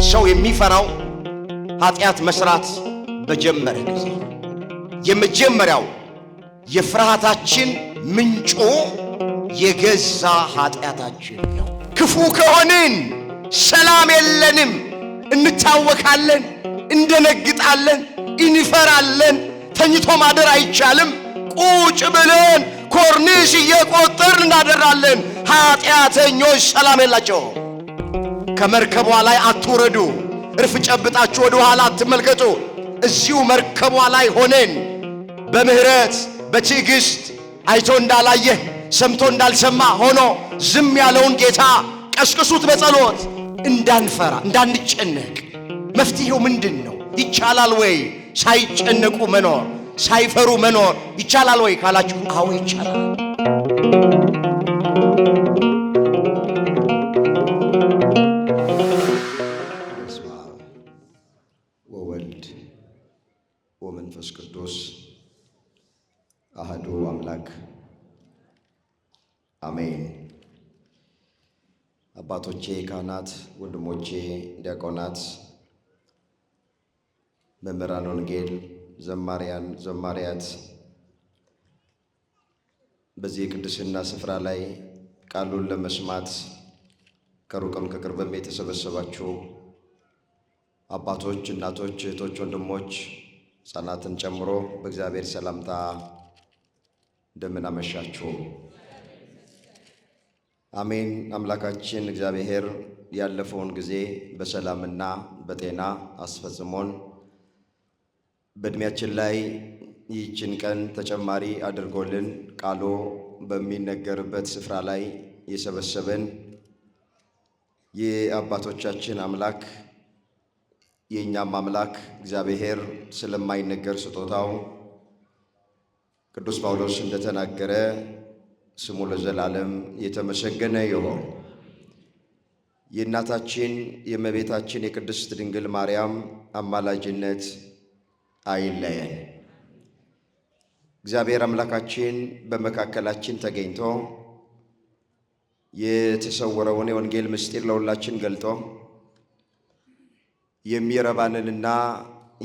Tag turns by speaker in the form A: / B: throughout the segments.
A: ሰው የሚፈራው ኃጢአት መስራት በጀመረ ጊዜ የመጀመሪያው የፍርሃታችን ምንጩ የገዛ ኃጢአታችን ነው። ክፉ ከሆንን ሰላም የለንም፣ እንታወካለን፣ እንደነግጣለን፣ እንፈራለን። ተኝቶ ማደር አይቻልም። ቁጭ ብለን ኮርኒስ እየቆጠርን እናደራለን። ኃጢአተኞች ሰላም የላቸው። ከመርከቧ ላይ አትውረዱ። እርፍ ጨብጣችሁ ወደ ኋላ አትመልከቱ። እዚሁ መርከቧ ላይ ሆነን በምህረት በትዕግስት አይቶ እንዳላየ ሰምቶ እንዳልሰማ ሆኖ ዝም ያለውን ጌታ ቀስቅሱት በጸሎት። እንዳንፈራ እንዳንጨነቅ። መፍትሄው ምንድን ነው? ይቻላል ወይ ሳይጨነቁ መኖር ሳይፈሩ መኖር ይቻላል ወይ ካላችሁ፣ አዎ ይቻላል። በስመ አብ ወወልድ ወመንፈስ ቅዱስ አሐዱ አምላክ አሜን። አባቶቼ ካህናት፣ ወንድሞቼ ዲያቆናት፣ መምህራን ወንጌል፣ ዘማሪያን ዘማሪያት፣ በዚህ የቅድስና ስፍራ ላይ ቃሉን ለመስማት ከሩቅም ከቅርብም የተሰበሰባችሁ አባቶች፣ እናቶች፣ እህቶች፣ ወንድሞች፣ ሕፃናትን ጨምሮ በእግዚአብሔር ሰላምታ እንደምን አመሻችሁ። አሜን። አምላካችን እግዚአብሔር ያለፈውን ጊዜ በሰላምና በጤና አስፈጽሞን በእድሜያችን ላይ ይህችን ቀን ተጨማሪ አድርጎልን ቃሉ በሚነገርበት ስፍራ ላይ የሰበሰበን የአባቶቻችን አምላክ የእኛም አምላክ እግዚአብሔር ስለማይነገር ስጦታው ቅዱስ ጳውሎስ እንደተናገረ ስሙ ለዘላለም የተመሰገነ ይሁን። የእናታችን የእመቤታችን የቅድስት ድንግል ማርያም አማላጅነት አይለየን። እግዚአብሔር አምላካችን በመካከላችን ተገኝቶ የተሰወረውን የወንጌል ምስጢር ለሁላችን ገልጦ የሚረባንንና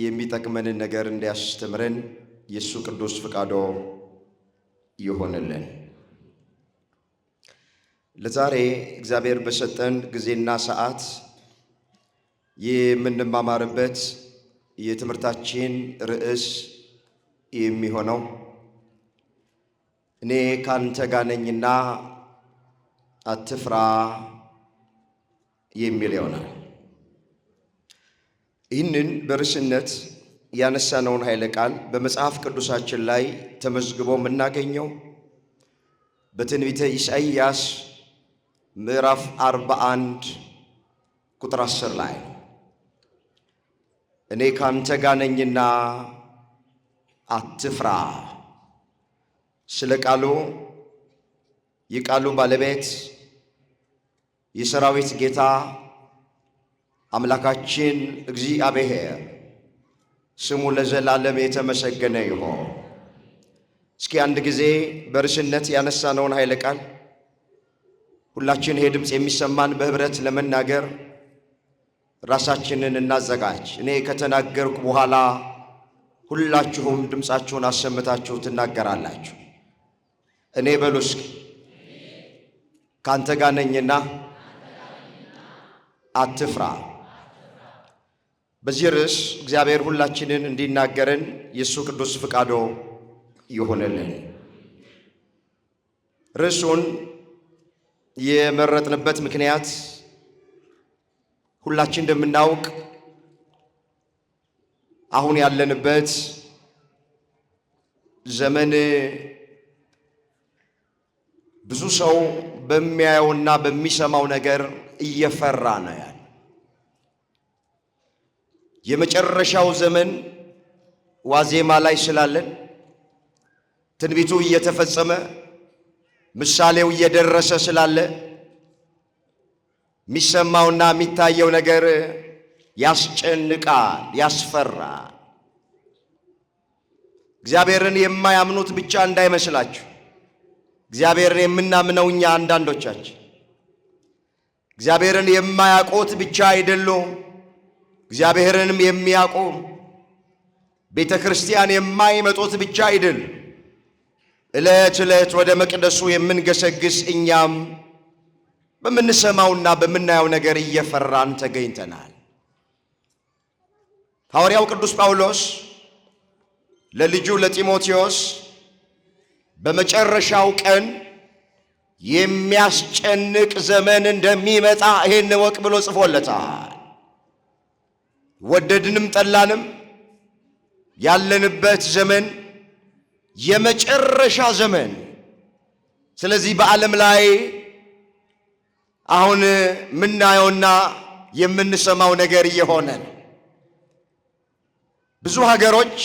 A: የሚጠቅመንን ነገር እንዲያስተምረን የእሱ ቅዱስ ፍቃዶ ይሆንልን። ለዛሬ እግዚአብሔር በሰጠን ጊዜና ሰዓት የምንማማርበት የትምህርታችን ርዕስ የሚሆነው እኔ ካንተ ጋር ነኝና አትፍራ የሚል ይሆናል። ይህንን በርዕስነት ያነሳነውን ኃይለ ቃል በመጽሐፍ ቅዱሳችን ላይ ተመዝግቦ የምናገኘው በትንቢተ ኢሳይያስ ምዕራፍ 41 ቁጥር 10 ላይ እኔ ካንተ ጋር ነኝና አትፍራ። ስለ ቃሉ የቃሉ ባለቤት የሰራዊት ጌታ አምላካችን እግዚአብሔር ስሙ ለዘላለም የተመሰገነ ይሁን። እስኪ አንድ ጊዜ በርዕስነት ያነሳነውን ኃይለ ቃል ሁላችን ይሄ ድምፅ የሚሰማን በህብረት ለመናገር ራሳችንን እናዘጋጅ። እኔ ከተናገርኩ በኋላ ሁላችሁም ድምፃችሁን አሰምታችሁ ትናገራላችሁ። እኔ በሉ እስኪ ካንተ ጋር ነኝና አትፍራ። በዚህ ርዕስ እግዚአብሔር ሁላችንን እንዲናገረን የእሱ ቅዱስ ፍቃዶ ይሆንልን። ርዕሱን የመረጥንበት ምክንያት ሁላችን እንደምናውቅ አሁን ያለንበት ዘመን ብዙ ሰው በሚያየውና በሚሰማው ነገር እየፈራ ነው ያለ። የመጨረሻው ዘመን ዋዜማ ላይ ስላለን ትንቢቱ እየተፈጸመ ምሳሌው እየደረሰ ስላለ የሚሰማውና የሚታየው ነገር ያስጨንቃል፣ ያስፈራል። እግዚአብሔርን የማያምኑት ብቻ እንዳይመስላችሁ። እግዚአብሔርን የምናምነው እኛ አንዳንዶቻችን እግዚአብሔርን የማያውቁት ብቻ አይደሉም። እግዚአብሔርንም የሚያውቁ ቤተ ክርስቲያን የማይመጡት ብቻ አይደል፣ ዕለት ዕለት ወደ መቅደሱ የምንገሰግስ እኛም በምንሰማውና በምናየው ነገር እየፈራን ተገኝተናል። ሐዋርያው ቅዱስ ጳውሎስ ለልጁ ለጢሞቴዎስ በመጨረሻው ቀን የሚያስጨንቅ ዘመን እንደሚመጣ ይሄን ወቅ ብሎ ጽፎለታል። ወደድንም ጠላንም ያለንበት ዘመን የመጨረሻ ዘመን። ስለዚህ በዓለም ላይ አሁን ምናየውና የምንሰማው ነገር እየሆነ ነው። ብዙ ሀገሮች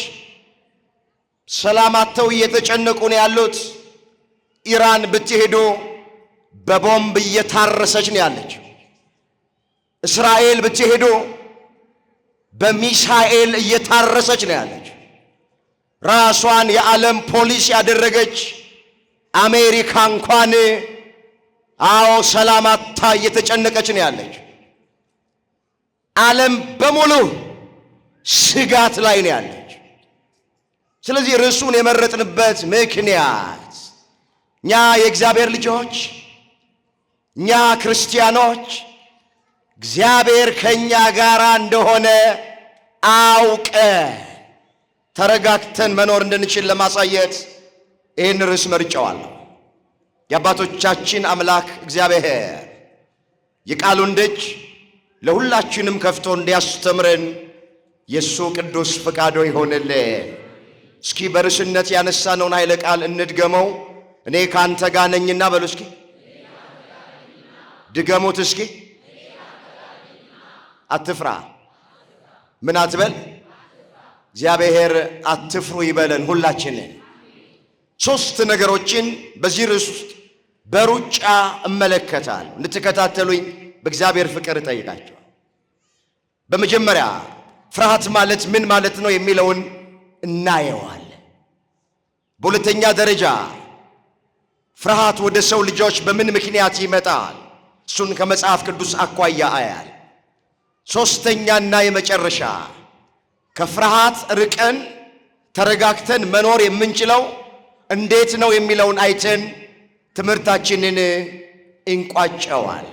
A: ሰላማቸው እየተጨነቁ ነው ያሉት። ኢራን ብትሄዱ በቦምብ እየታረሰች ነው ያለችው። እስራኤል ብትሄዱ በሚሳኤል እየታረሰች ነው ያለችው። ራሷን የዓለም ፖሊስ ያደረገች አሜሪካ እንኳን ሰላማታ እየተጨነቀች ነው ያለችው። ዓለም በሙሉ ስጋት ላይ ነው ያለች። ስለዚህ ርዕሱን የመረጥንበት ምክንያት እኛ የእግዚአብሔር ልጆች፣ እኛ ክርስቲያኖች እግዚአብሔር ከኛ ጋር እንደሆነ አውቀን ተረጋግተን መኖር እንድንችል ለማሳየት ይህን ርዕስ መርጫዋለሁ። የአባቶቻችን አምላክ እግዚአብሔር የቃሉን ደጅ ለሁላችንም ከፍቶ እንዲያስተምረን የእሱ ቅዱስ ፈቃዶ ይሆንልን። እስኪ በርዕስነት ያነሳነውን ኃይለ ቃል እንድገመው። እኔ ካንተ ጋር ነኝና በሉ እስኪ ድገሙት እስኪ። አትፍራ። ምን አትበል? እግዚአብሔር አትፍሩ ይበለን ሁላችንን። ሶስት ነገሮችን በዚህ ርዕስ ውስጥ በሩጫ እመለከታለሁ። እንድትከታተሉኝ በእግዚአብሔር ፍቅር እጠይቃቸዋለሁ። በመጀመሪያ ፍርሃት ማለት ምን ማለት ነው የሚለውን እናየዋለን። በሁለተኛ ደረጃ ፍርሃት ወደ ሰው ልጆች በምን ምክንያት ይመጣል? እሱን ከመጽሐፍ ቅዱስ አኳያ አያል። ሶስተኛና የመጨረሻ ከፍርሃት ርቀን ተረጋግተን መኖር የምንችለው እንዴት ነው የሚለውን አይተን ትምህርታችንን እንቋጨዋል።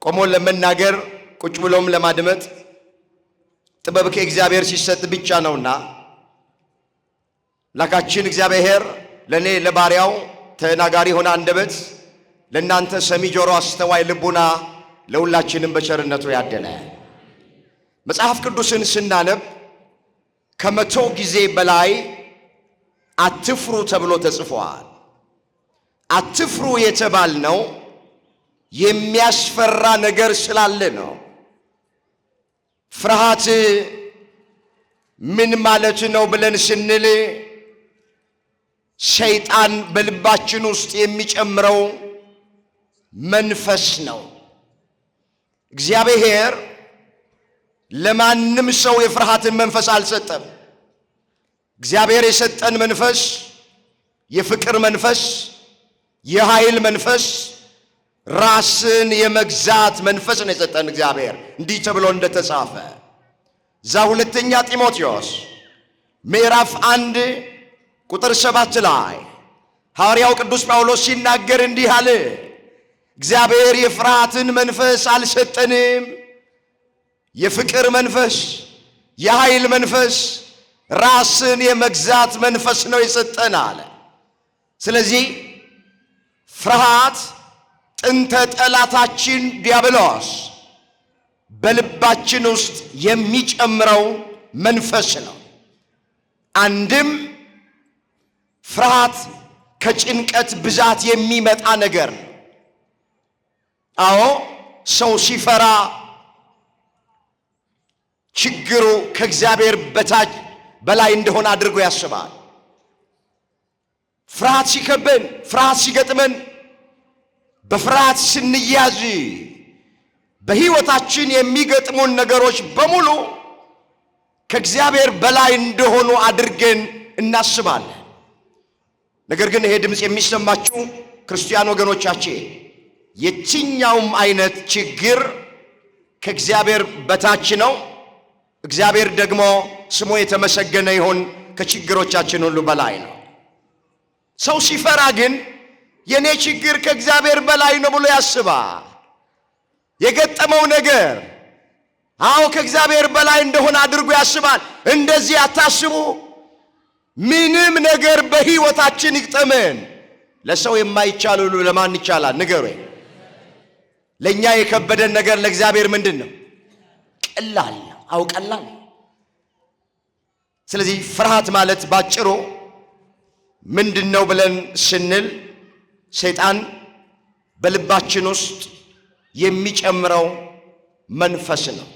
A: ቆሞ ለመናገር ቁጭ ብሎም ለማድመጥ ጥበብ ከእግዚአብሔር ሲሰጥ ብቻ ነውና ላካችን እግዚአብሔር ለኔ ለባሪያው ተናጋሪ ሆነ አንደበት፣ ለእናንተ ሰሚ ጆሮ፣ አስተዋይ ልቡና ለሁላችንም በቸርነቱ ያደለ። መጽሐፍ ቅዱስን ስናነብ ከመቶ ጊዜ በላይ አትፍሩ ተብሎ ተጽፏል። አትፍሩ የተባልነው የሚያስፈራ ነገር ስላለ ነው። ፍርሃት ምን ማለት ነው ብለን ስንል ሰይጣን በልባችን ውስጥ የሚጨምረው መንፈስ ነው። እግዚአብሔር ለማንም ሰው የፍርሃትን መንፈስ አልሰጠም። እግዚአብሔር የሰጠን መንፈስ የፍቅር መንፈስ፣ የኃይል መንፈስ፣ ራስን የመግዛት መንፈስ ነው የሰጠን እግዚአብሔር። እንዲህ ተብሎ እንደተጻፈ እዛ ሁለተኛ ጢሞቴዎስ ምዕራፍ 1 ቁጥር 7 ላይ ሐዋርያው ቅዱስ ጳውሎስ ሲናገር እንዲህ አለ፣ እግዚአብሔር የፍርሃትን መንፈስ አልሰጠንም፣ የፍቅር መንፈስ፣ የኃይል መንፈስ፣ ራስን የመግዛት መንፈስ ነው የሰጠን አለ። ስለዚህ ፍርሃት ጥንተ ጠላታችን ዲያብሎስ በልባችን ውስጥ የሚጨምረው መንፈስ ነው። አንድም ፍርሃት ከጭንቀት ብዛት የሚመጣ ነገር ነው። አዎ ሰው ሲፈራ ችግሩ ከእግዚአብሔር በታች በላይ እንደሆነ አድርጎ ያስባል። ፍርሃት ሲከበን፣ ፍርሃት ሲገጥመን፣ በፍርሃት ስንያዝ በሕይወታችን የሚገጥሙን ነገሮች በሙሉ ከእግዚአብሔር በላይ እንደሆኑ አድርገን እናስባለን። ነገር ግን ይሄ ድምፅ የሚሰማችሁ ክርስቲያን ወገኖቻችን የትኛውም አይነት ችግር ከእግዚአብሔር በታች ነው። እግዚአብሔር ደግሞ ስሙ የተመሰገነ ይሁን ከችግሮቻችን ሁሉ በላይ ነው። ሰው ሲፈራ ግን የኔ ችግር ከእግዚአብሔር በላይ ነው ብሎ ያስባል። የገጠመው ነገር ከእግዚአብሔር በላይ እንደሆነ አድርጎ ያስባል። እንደዚህ አታስቡ። ምንም ነገር በሕይወታችን ይግጠመን፣ ለሰው የማይቻል ሁሉ ለማን ይቻላል? ንገሩኝ። ለኛ የከበደን ነገር ለእግዚአብሔር ምንድን ነው? ቀላል ነው። ቀላል። ስለዚህ ፍርሃት ማለት ባጭሩ ምንድነው ብለን ስንል ሰይጣን በልባችን ውስጥ የሚጨምረው መንፈስ ነው።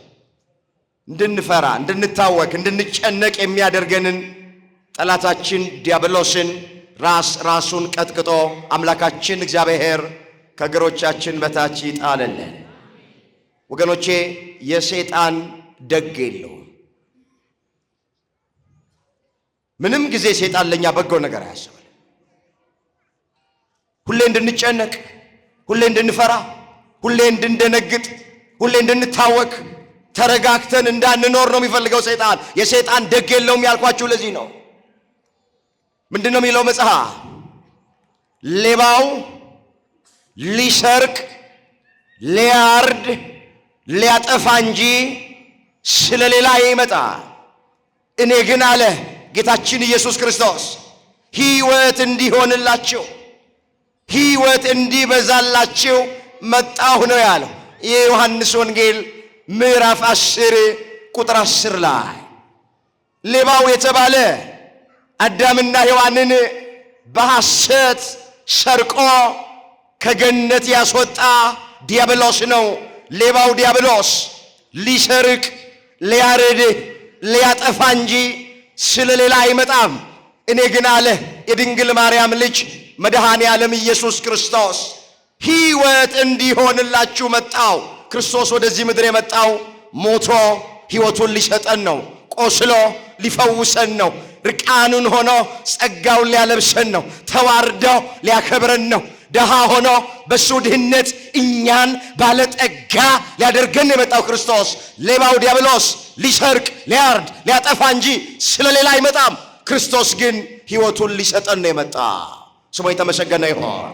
A: እንድንፈራ፣ እንድንታወክ፣ እንድንጨነቅ የሚያደርገንን ጠላታችን ዲያብሎስን ራሱን ቀጥቅጦ አምላካችን እግዚአብሔር ከእግሮቻችን በታች ይጣለልን። ወገኖቼ የሰይጣን ደግ የለውም። ምንም ጊዜ ሰይጣን ለኛ በጎ ነገር አያስብም። ሁሌ እንድንጨነቅ፣ ሁሌ እንድንፈራ፣ ሁሌ እንድንደነግጥ፣ ሁሌ እንድንታወክ፣ ተረጋግተን እንዳንኖር ነው የሚፈልገው ሰይጣን። የሰይጣን ደግ የለውም ያልኳችሁ ለዚህ ነው። ምንድነው የሚለው መጽሐፍ? ሌባው ሊሰርቅ ሊያርድ ሊያጠፋ እንጂ ስለሌላ ይመጣል። እኔ ግን አለ ጌታችን ኢየሱስ ክርስቶስ ሕይወት እንዲሆንላችሁ ሕይወት እንዲበዛላችሁ መጣሁ ነው ያለው። የዮሐንስ ወንጌል ምዕራፍ 10 ቁጥር 10 ላይ ሌባው የተባለ አዳምና ሔዋንን በሐሰት ሰርቆ ከገነት ያስወጣ ዲያብሎስ ነው። ሌባው ዲያብሎስ ሊሰርቅ ሊያርድ ሊያጠፋ እንጂ ስለሌላ አይመጣም። እኔ ግን አለ የድንግል ማርያም ልጅ መድኃኔ ዓለም ኢየሱስ ክርስቶስ ሕይወት እንዲሆንላችሁ መጣው። ክርስቶስ ወደዚህ ምድር የመጣው ሞቶ ሕይወቱን ሊሰጠን ነው። ቆስሎ ሊፈውሰን ነው። ርቃኑን ሆኖ ጸጋውን ሊያለብሰን ነው። ተዋርዶ ሊያከብረን ነው። ደሃ ሆኖ በሱ ድህነት እኛን ባለጠጋ ሊያደርገን የመጣው ክርስቶስ። ሌባው ዲያብሎስ ሊሰርቅ ሊያርድ ሊያጠፋ እንጂ ስለሌላ አይመጣም። ክርስቶስ ግን ሕይወቱን ሊሰጠን ነው የመጣ። ስሙ የተመሰገነ ይሁን።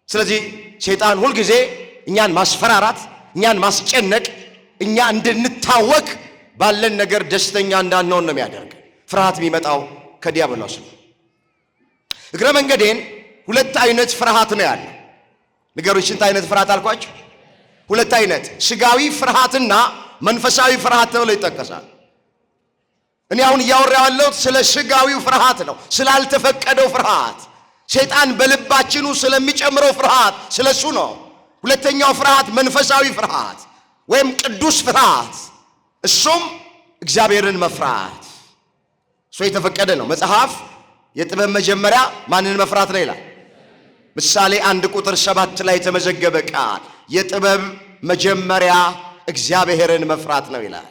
A: ስለዚህ ሰይጣን ሁልጊዜ እኛን ማስፈራራት፣ እኛን ማስጨነቅ፣ እኛ እንድንታወክ ባለን ነገር ደስተኛ እንዳንሆን ነው የሚያደርግ። ፍርሃት የሚመጣው ከዲያብሎስ ነው። እግረ መንገዴን ሁለት አይነት ፍርሃት ነው ያለ። ንገሩኝ፣ ስንት አይነት ፍርሃት አልኳችሁ? ሁለት አይነት፣ ስጋዊ ፍርሃትና መንፈሳዊ ፍርሃት ተብሎ ይጠቀሳል። እኔ አሁን እያወራሁ ያለሁት ስለ ስጋዊው ፍርሃት ነው፣ ስላልተፈቀደው ፍርሃት፣ ሰይጣን በልባችን ስለሚጨምረው ፍርሃት ስለሱ ነው። ሁለተኛው ፍርሃት መንፈሳዊ ፍርሃት ወይም ቅዱስ ፍርሃት፣ እሱም እግዚአብሔርን መፍራት። እሱ የተፈቀደ ነው። መጽሐፍ የጥበብ መጀመሪያ ማንን መፍራት ነው ይላል። ምሳሌ 1 ቁጥር 7 ላይ የተመዘገበ ቃል የጥበብ መጀመሪያ እግዚአብሔርን መፍራት ነው ይላል።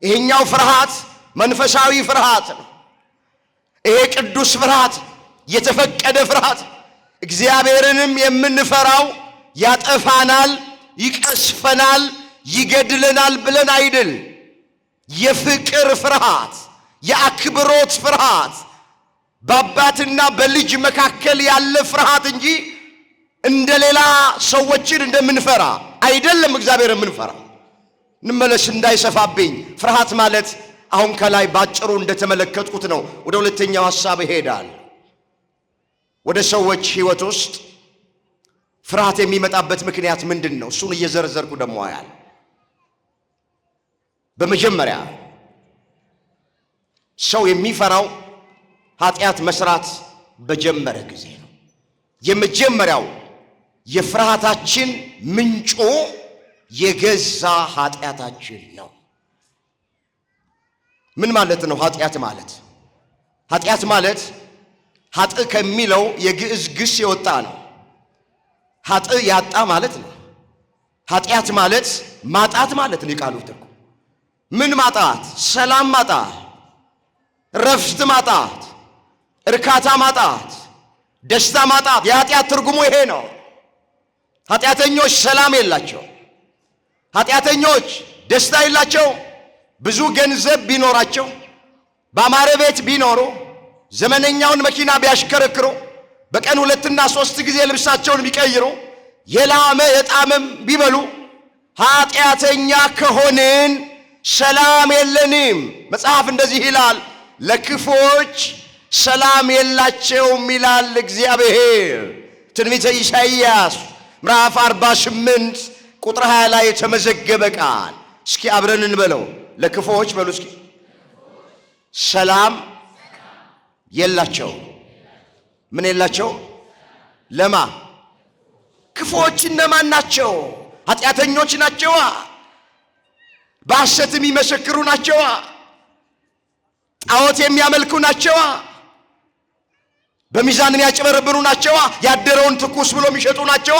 A: ይሄኛው ፍርሃት መንፈሳዊ ፍርሃት ነው። ይሄ ቅዱስ ፍርሃት የተፈቀደ ፍርሃት፣ እግዚአብሔርንም የምንፈራው ያጠፋናል፣ ይቀስፈናል፣ ይገድለናል ብለን አይደል። የፍቅር ፍርሃት፣ የአክብሮት ፍርሃት፣ በአባትና በልጅ መካከል ያለ ፍርሃት እንጂ እንደሌላ ሰዎችን እንደምንፈራ አይደለም። እግዚአብሔር የምንፈራ እንመለስ እንዳይሰፋብኝ። ፍርሃት ማለት አሁን ከላይ ባጭሩ እንደተመለከትኩት ነው። ወደ ሁለተኛው ሐሳብ ይሄዳል። ወደ ሰዎች ሕይወት ውስጥ ፍርሃት የሚመጣበት ምክንያት ምንድን ነው? እሱን እየዘረዘርኩ ደግሞ ያል በመጀመሪያ ሰው የሚፈራው ኃጢአት መስራት በጀመረ ጊዜ ነው። የመጀመሪያው የፍርሃታችን ምንጩ የገዛ ኃጢአታችን ነው። ምን ማለት ነው ኃጢአት ማለት? ኃጢአት ማለት ኃጥ ከሚለው የግዕዝ ግስ የወጣ ነው። ኃጥ ያጣ ማለት ነው። ኃጢአት ማለት ማጣት ማለት ነው። የቃሉ ትርጉም ምን ማጣት? ሰላም ማጣት፣ ረፍት ማጣት፣ እርካታ ማጣት፣ ደስታ ማጣት። የኃጢአት ትርጉሙ ይሄ ነው። ኃጢአተኞች ሰላም የላቸው፣ ኃጢአተኞች ደስታ የላቸው። ብዙ ገንዘብ ቢኖራቸው፣ በአማረ ቤት ቢኖሩ፣ ዘመነኛውን መኪና ቢያሽከረክሩ፣ በቀን 2 እና 3 ጊዜ ልብሳቸውን ቢቀይሩ፣ የላመ የጣመም ቢበሉ፣ ኃጢአተኛ ከሆንን ሰላም የለንም። መጽሐፍ እንደዚህ ይላል፣ ለክፎች ሰላም የላቸውም ይላል እግዚአብሔር። ትንቢተ ኢሳይያስ ምዕራፍ 48 ቁጥር 20 ላይ የተመዘገበ ቃል። እስኪ አብረን እንበለው። ለክፎች በሉ እስኪ ሰላም የላቸው። ምን የላቸው? ለማ ክፎች እነማን ናቸው? ኃጢአተኞች ናቸዋ። በሐሰት የሚመሰክሩ ናቸዋ። ጣዖት የሚያመልኩ ናቸዋ። በሚዛን የሚያጭበረብሩ ናቸዋ። ያደረውን ትኩስ ብሎ የሚሸጡ ናቸዋ።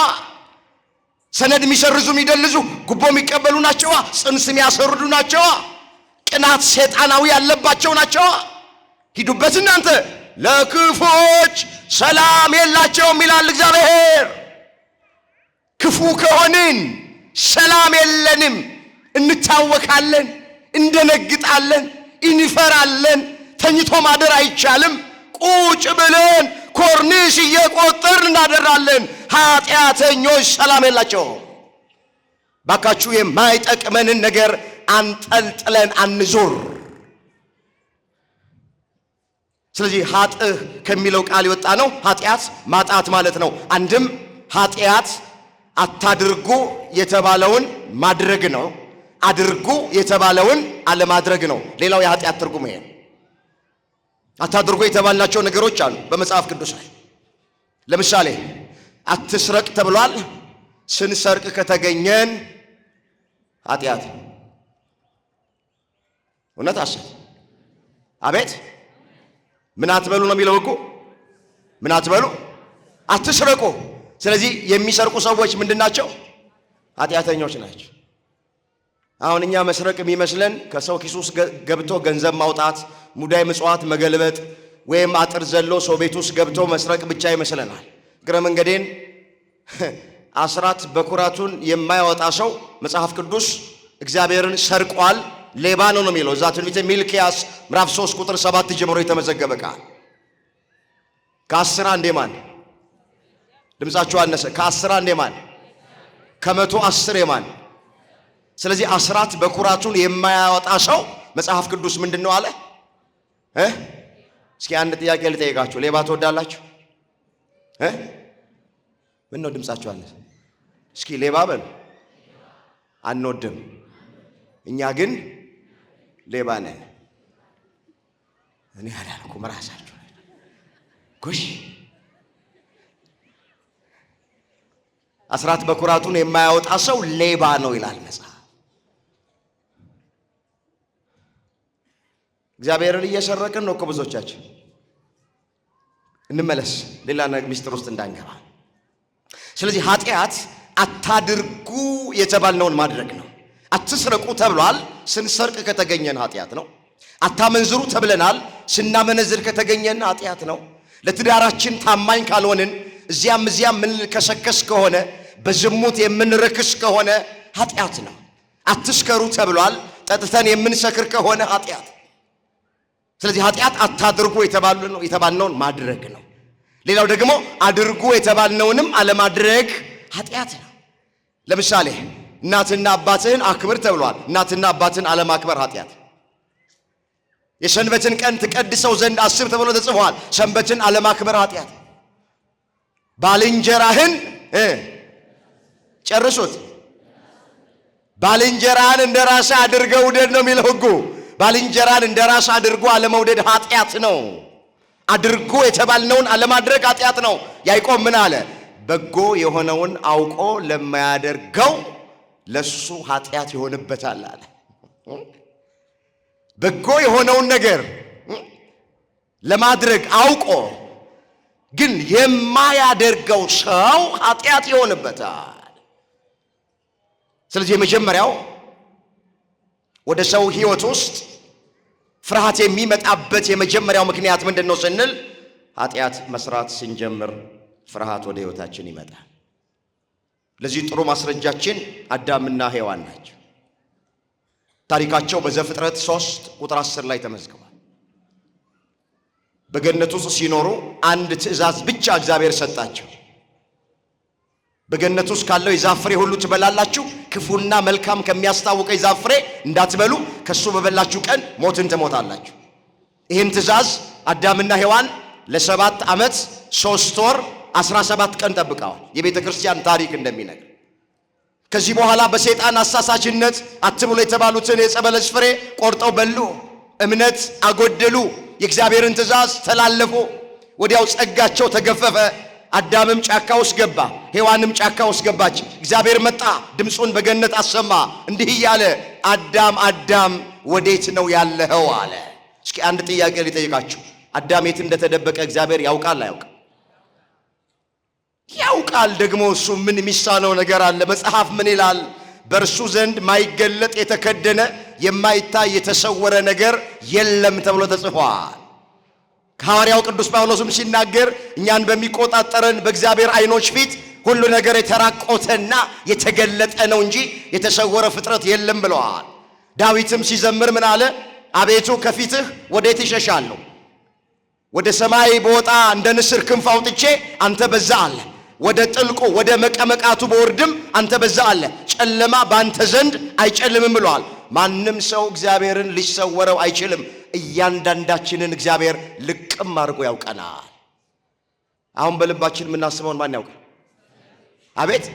A: ሰነድ የሚሰርዙ የሚደልዙ፣ ጉቦ የሚቀበሉ ናቸዋ። ጽንስ የሚያሰርዱ ናቸዋ። ቅናት ሰይጣናዊ ያለባቸው ናቸዋ። ሂዱበት እናንተ። ለክፎች ሰላም የላቸውም ይላል እግዚአብሔር። ክፉ ከሆንን ሰላም የለንም። እንታወካለን፣ እንደነግጣለን፣ እንፈራለን። ተኝቶ ማደር አይቻልም። ቁጭ ብለን ኮርኒስ እየቆጠርን እናደራለን። ኃጢአተኞች ሰላም የላቸውም። ባካችሁ የማይጠቅመንን ነገር አንጠልጥለን አንዞር። ስለዚህ ኃጥእ ከሚለው ቃል የወጣ ነው። ኃጢአት ማጣት ማለት ነው። አንድም ኃጢአት አታድርጉ የተባለውን ማድረግ ነው። አድርጉ የተባለውን አለማድረግ ነው። ሌላው የኃጢአት ትርጉም ይሄ ነው። አታድርጉ የተባልናቸው ነገሮች አሉ በመጽሐፍ ቅዱስ ላይ። ለምሳሌ አትስረቅ ተብሏል። ስንሰርቅ ከተገኘን ኃጢአት። እውነት ሐሰት? አቤት። ምን አትበሉ ነው የሚለው እኮ። ምን አትበሉ? አትስረቁ። ስለዚህ የሚሰርቁ ሰዎች ምንድናቸው? ኃጢአተኞች ናቸው። አሁን እኛ መስረቅ የሚመስለን ከሰው ኪስ ውስጥ ገብቶ ገንዘብ ማውጣት፣ ሙዳይ ምጽዋት መገልበጥ፣ ወይም አጥር ዘሎ ሰው ቤት ውስጥ ገብቶ መስረቅ ብቻ ይመስለናል። እግረ መንገዴን አስራት በኩራቱን የማያወጣ ሰው መጽሐፍ ቅዱስ እግዚአብሔርን ሰርቋል፣ ሌባ ነው ነው የሚለው። እዛ ትንቢተ ሚልክያስ ምዕራፍ 3 ቁጥር 7 ጀምሮ የተመዘገበ ቃል። ከ10 አንዴ ማን? ድምጻችሁ አነሰ። ከ10 አንዴ ማን? ከመቶ 10 የማን? ስለዚህ አስራት በኩራቱን የማያወጣ ሰው መጽሐፍ ቅዱስ ምንድን ነው አለ? እስኪ አንድ ጥያቄ ልጠይቃችሁ። ሌባ ትወዳላችሁ? ምን ነው ድምጻችሁ አለ? እስኪ ሌባ በሉ። አንወድም። እኛ ግን ሌባ ነን። እኔ አላልኩም፣ ራሳችሁ ጎሽ። አስራት በኩራቱን የማያወጣ ሰው ሌባ ነው ይላል መጽሐፍ። እግዚአብሔርን እየሰረቅን ነው እኮ ብዙዎቻችን። እንመለስ፣ ሌላ ሚስጥር ውስጥ እንዳንገባ። ስለዚህ ኃጢአት አታድርጉ የተባልነውን ማድረግ ነው። አትስረቁ ተብሏል። ስንሰርቅ ከተገኘን ኃጢአት ነው። አታመንዝሩ ተብለናል። ስናመነዝር ከተገኘን ኃጢአት ነው። ለትዳራችን ታማኝ ካልሆንን፣ እዚያም የምንከሰከስ ከሆነ፣ በዝሙት የምንረክስ ከሆነ ኃጢአት ነው። አትስከሩ ተብሏል። ጠጥተን የምንሰክር ከሆነ ኃጢአት። ስለዚህ ኃጢአት አታድርጉ የተባልነውን ማድረግ ነው። ሌላው ደግሞ አድርጉ የተባልነውንም አለማድረግ ኃጢአት ነው። ለምሳሌ እናትና አባትህን አክብር ተብሏል። እናትና አባትን አለማክበር ኃጢአት። የሰንበትን ቀን ትቀድሰው ዘንድ አስብ ተብሎ ተጽፏል። ሰንበትን አለማክበር ኃጢአት። ባልንጀራህን ጨርሱት፣ ባልንጀራህን እንደ ራስህ አድርገህ ውደድ ነው የሚለው ሕጉ። ባልንጀራን እንደ ራስህ አድርጎ አለመውደድ ኃጢአት ነው። አድርጎ የተባልነውን አለማድረግ ኃጢአት ነው። ያዕቆብ ምን አለ? በጎ የሆነውን አውቆ ለማያደርገው ለሱ ኃጢአት ይሆንበታል አለ። በጎ የሆነውን ነገር ለማድረግ አውቆ ግን የማያደርገው ሰው ኃጢአት ይሆንበታል። ስለዚህ የመጀመሪያው ወደ ሰው ሕይወት ውስጥ ፍርሃት የሚመጣበት የመጀመሪያው ምክንያት ምንድን ነው ስንል፣ ኃጢአት መስራት ስንጀምር ፍርሃት ወደ ሕይወታችን ይመጣል። ለዚህ ጥሩ ማስረጃችን አዳምና ሔዋን ናቸው። ታሪካቸው በዘፍጥረት 3 ቁጥር 10 ላይ ተመዝግቧል። በገነት ውስጥ ሲኖሩ አንድ ትእዛዝ ብቻ እግዚአብሔር ሰጣቸው። በገነት ውስጥ ካለው የዛፍ ፍሬ ሁሉ ትበላላችሁ፣ ክፉና መልካም ከሚያስታውቀው የዛፍ ፍሬ እንዳትበሉ፣ ከሱ በበላችሁ ቀን ሞትን ትሞታላችሁ። ይህን ትእዛዝ አዳምና ሔዋን ለ7 ዓመት 3 ወር 17 ቀን ጠብቀዋል። የቤተ ክርስቲያን ታሪክ እንደሚነግር ከዚህ በኋላ በሰይጣን አሳሳችነት አትብሉ የተባሉትን የዕፀ በለስ ፍሬ ቆርጠው በሉ፣ እምነት አጎደሉ፣ የእግዚአብሔርን ትእዛዝ ተላለፉ። ወዲያው ጸጋቸው ተገፈፈ። አዳምም ጫካ ውስጥ ገባ፣ ሔዋንም ጫካ ውስጥ ገባች። እግዚአብሔር መጣ፣ ድምፁን በገነት አሰማ፣ እንዲህ እያለ አዳም አዳም ወዴት ነው ያለኸው አለ። እስኪ አንድ ጥያቄ ሊጠይቃችሁ፣ አዳም የት እንደተደበቀ እግዚአብሔር ያውቃል አያውቅም? ያውቃል። ደግሞ እሱ ምን የሚሳነው ነገር አለ? መጽሐፍ ምን ይላል? በእርሱ ዘንድ ማይገለጥ የተከደነ የማይታይ የተሰወረ ነገር የለም ተብሎ ተጽፏል። ሐዋርያው ቅዱስ ጳውሎስም ሲናገር እኛን በሚቆጣጠረን በእግዚአብሔር ዓይኖች ፊት ሁሉ ነገር የተራቆተና የተገለጠ ነው እንጂ የተሰወረ ፍጥረት የለም ብለዋል። ዳዊትም ሲዘምር ምን አለ? አቤቱ ከፊትህ ወዴት እሸሻለሁ? ወደ ሰማይ በወጣ እንደ ንስር ክንፍ አውጥቼ አንተ በዛ አለ። ወደ ጥልቁ ወደ መቀመቃቱ በወርድም አንተ በዛ አለ። ጨለማ በአንተ ዘንድ አይጨልምም ብለዋል። ማንም ሰው እግዚአብሔርን ሊሰወረው አይችልም። እያንዳንዳችንን እግዚአብሔር ልቅም አድርጎ ያውቀናል። አሁን በልባችን የምናስበውን ማን ያውቃል? አቤት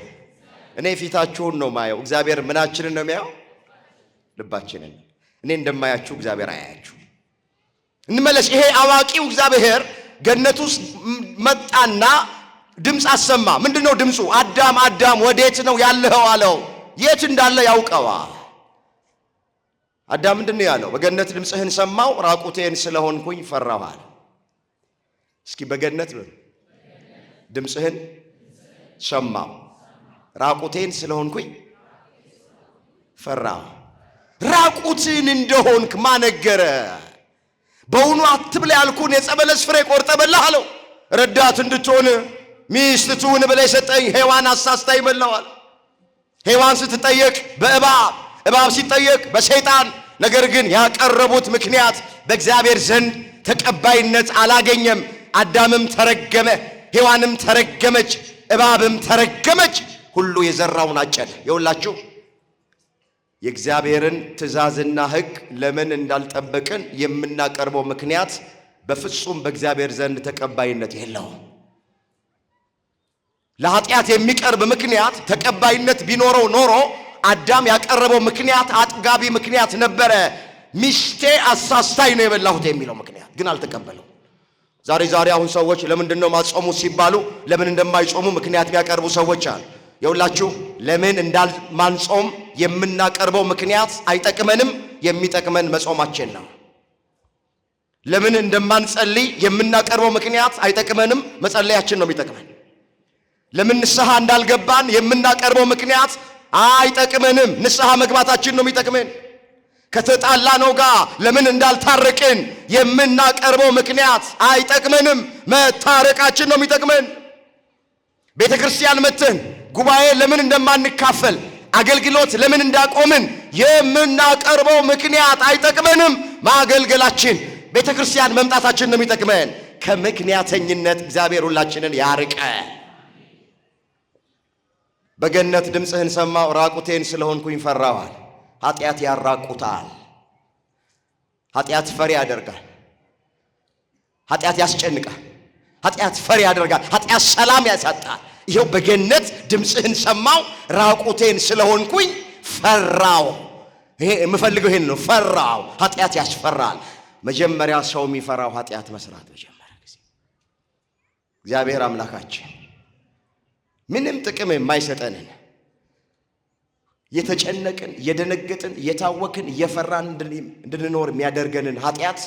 A: እኔ ፊታችሁን ነው ማየው። እግዚአብሔር ምናችንን ነው የሚያየው? ልባችንን። እኔ እንደማያችሁ እግዚአብሔር አያያችሁ። እንመለስ። ይሄ አዋቂው እግዚአብሔር ገነት ውስጥ መጣና ድምፅ አሰማ። ምንድነው ድምፁ? አዳም አዳም ወዴት ነው ያለኸው አለው። የት እንዳለ ያውቀዋል። አዳም ምንድነው ያለው? በገነት ድምፅህን ሰማው፣ ራቁቴን ስለሆንኩኝ ፈራሁ አለ። እስኪ በገነት ድምፅህን ሰማው፣ ራቁቴን ስለሆንኩኝ ፈራሁ። ራቁትን እንደሆንክ ማነገረ? በውኑ አትብላ ያልኩን የዕፀ በለስ ፍሬ ቆርጠህ በላህ አለው። ረዳት እንድትሆን ሚስት ትሁን ብለህ የሰጠኝ ሔዋን አሳስታኝ በላዋል። ሔዋን ስትጠየቅ በእባብ፣ እባብ ሲጠየቅ በሰይጣን። ነገር ግን ያቀረቡት ምክንያት በእግዚአብሔር ዘንድ ተቀባይነት አላገኘም። አዳምም ተረገመ፣ ሔዋንም ተረገመች፣ እባብም ተረገመች። ሁሉ የዘራውን አጨደ። የሁላችሁ የእግዚአብሔርን ትእዛዝና ሕግ ለምን እንዳልጠበቅን የምናቀርበው ምክንያት በፍጹም በእግዚአብሔር ዘንድ ተቀባይነት የለውም። ለኃጢአት የሚቀርብ ምክንያት ተቀባይነት ቢኖረው ኖሮ አዳም ያቀረበው ምክንያት አጥጋቢ ምክንያት ነበረ። ሚስቴ አሳስታኝ ነው የበላሁት የሚለው ምክንያት ግን አልተቀበለው። ዛሬ አሁን ሰዎች ለምንድን ነው ማጾሙ ሲባሉ ለምን እንደማይጾሙ ምክንያት የሚያቀርቡ ሰዎች አሉ። የሁላችሁ ለምን እንዳልማንጾም የምናቀርበው ምክንያት አይጠቅመንም። የሚጠቅመን መጾማችን ነው። ለምን እንደማንጸልይ የምናቀርበው ምክንያት አይጠቅመንም። መጸለያችን ነው የሚጠቅመን። ለምን ንስሐ እንዳልገባን የምናቀርበው ምክንያት አይጠቅመንም። ንስሐ መግባታችን ነው የሚጠቅመን። ከተጣላ ነው ጋር ለምን እንዳልታረቅን የምናቀርበው ምክንያት አይጠቅመንም። መታረቃችን ነው የሚጠቅመን። ቤተ ክርስቲያን መተን ጉባኤ ለምን እንደማንካፈል አገልግሎት ለምን እንዳቆምን የምናቀርበው ምክንያት አይጠቅመንም። ማገልገላችን ቤተ ክርስቲያን መምጣታችን ነው የሚጠቅመን። ከምክንያተኝነት እግዚአብሔር ሁላችንን ያርቀ። በገነት ድምፅህን ሰማው፣ ራቁቴን ስለሆንኩኝ ፈራዋል። ኃጢአት ያራቁታል። ኃጢአት ፈሪ ያደርጋል። ኃጢአት ያስጨንቃል። ኃጢአት ፈሪ ያደርጋል። ኃጢአት ሰላም ያሳጣል። ይኸው በገነት ድምፅህን ሰማው፣ ራቁቴን ስለሆንኩኝ ፈራው። ይሄ የምፈልገው ይሄን ነው። ፈራው። ኃጢአት ያስፈራል። መጀመሪያ ሰው የሚፈራው ኃጢአት መስራት መጀመሪያ ጊዜ እግዚአብሔር አምላካችን ምንም ጥቅም የማይሰጠንን የተጨነቅን የደነገጥን የታወክን የፈራን እንድንኖር የሚያደርገንን ኃጢአት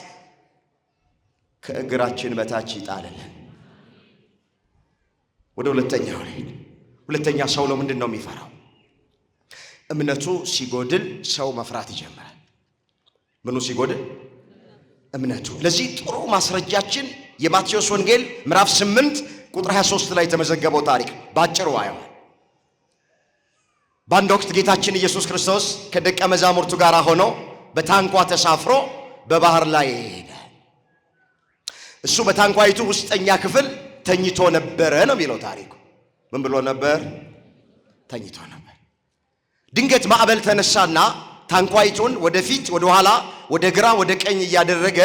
A: ከእግራችን በታች ይጣልልን። ወደ ሁለተኛ ሰው ነው ምንድን ነው የሚፈራው? እምነቱ ሲጎድል ሰው መፍራት ይጀምራል። ምኑ ሲጎድል? እምነቱ። ለዚህ ጥሩ ማስረጃችን የማቴዎስ ወንጌል ምዕራፍ 8 ቁጥር 23 ላይ የተመዘገበው ታሪክ ባጭሩ አየው። በአንድ ወቅት ጌታችን ኢየሱስ ክርስቶስ ከደቀ መዛሙርቱ ጋር ሆኖ በታንኳ ተሳፍሮ በባህር ላይ ሄደ። እሱ በታንኳይቱ ውስጠኛ ክፍል ተኝቶ ነበረ ነው የሚለው ታሪኩ። ምን ብሎ ነበር? ተኝቶ ነበር። ድንገት ማዕበል ተነሳና ታንኳይቱን ወደፊት ወደ ኋላ ወደ ግራ ወደ ቀኝ እያደረገ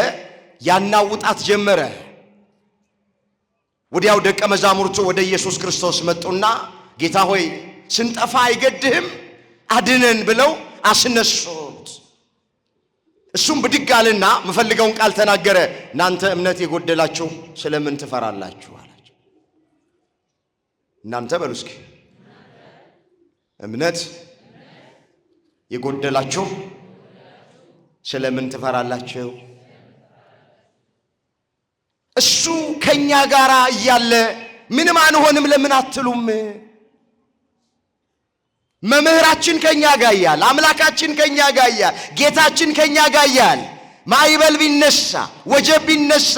A: ያናውጣት ጀመረ። ወዲያው ደቀ መዛሙርቱ ወደ ኢየሱስ ክርስቶስ መጡና ጌታ ሆይ ስንጠፋ አይገድህም? አድነን ብለው አስነሱት። እሱም ብድግ አለና መፈልገውን ቃል ተናገረ። እናንተ እምነት የጎደላችሁ ስለምን ትፈራላችሁ አላቸው። እናንተ በሉ እስኪ እምነት የጎደላችሁ ስለምን ትፈራላችሁ? እሱ ከኛ ጋር እያለ ምንም አንሆንም ለምን አትሉም? መምህራችን ከኛ ጋር ያለ፣ አምላካችን ከኛ ጋር ያለ፣ ጌታችን ከኛ ጋር ያለ፣ ማዕበል ቢነሳ፣ ወጀብ ቢነሳ፣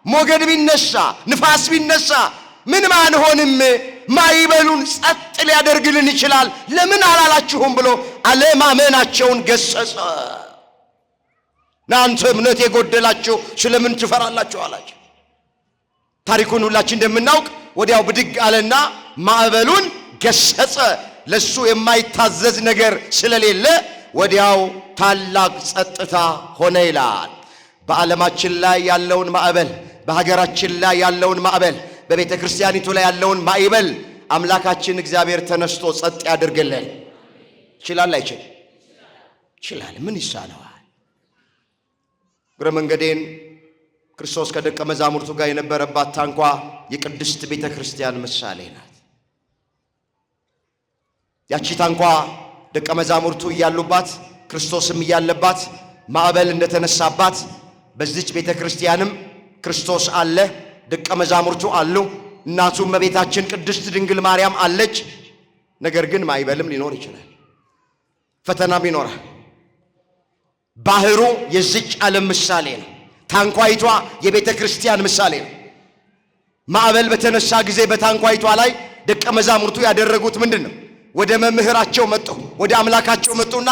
A: ሞገድ ቢነሳ፣ ንፋስ ቢነሳ ምንም አንሆንም፣ ማዕበሉን ጸጥ ሊያደርግልን ይችላል፣ ለምን አላላችሁም ብሎ አለማመናቸውን ገሰጸ። እናንተ እምነት የጎደላችሁ ስለምን ትፈራላችሁ አላቸው። ታሪኩን ሁላችን እንደምናውቅ ወዲያው ብድግ አለና ማዕበሉን ገሰጸ። ለሱ የማይታዘዝ ነገር ስለሌለ ወዲያው ታላቅ ጸጥታ ሆነ ይላል። በዓለማችን ላይ ያለውን ማዕበል፣ በሀገራችን ላይ ያለውን ማዕበል፣ በቤተ ክርስቲያኒቱ ላይ ያለውን ማዕበል አምላካችን እግዚአብሔር ተነስቶ ጸጥ ያድርግልን። ይችላል አይችል? ይችላል። ምን ይሳነዋል? እግረ መንገዴን ክርስቶስ ከደቀ መዛሙርቱ ጋር የነበረባት ታንኳ የቅድስት ቤተ ክርስቲያን ምሳሌ ናት። ያቺ ታንኳ ደቀ መዛሙርቱ እያሉባት ክርስቶስም እያለባት ማዕበል እንደተነሳባት በዚች ቤተ ክርስቲያንም ክርስቶስ አለ፣ ደቀ መዛሙርቱ አሉ፣ እናቱ እመቤታችን ቅድስት ድንግል ማርያም አለች። ነገር ግን ማዕበልም ሊኖር ይችላል፣ ፈተናም ይኖራል። ባህሩ የዚች ዓለም ምሳሌ ነው። ታንኳይቷ የቤተ ክርስቲያን ምሳሌ ነው። ማዕበል በተነሳ ጊዜ በታንኳይቷ ላይ ደቀ መዛሙርቱ ያደረጉት ምንድን ነው? ወደ መምህራቸው መጡ፣ ወደ አምላካቸው መጡና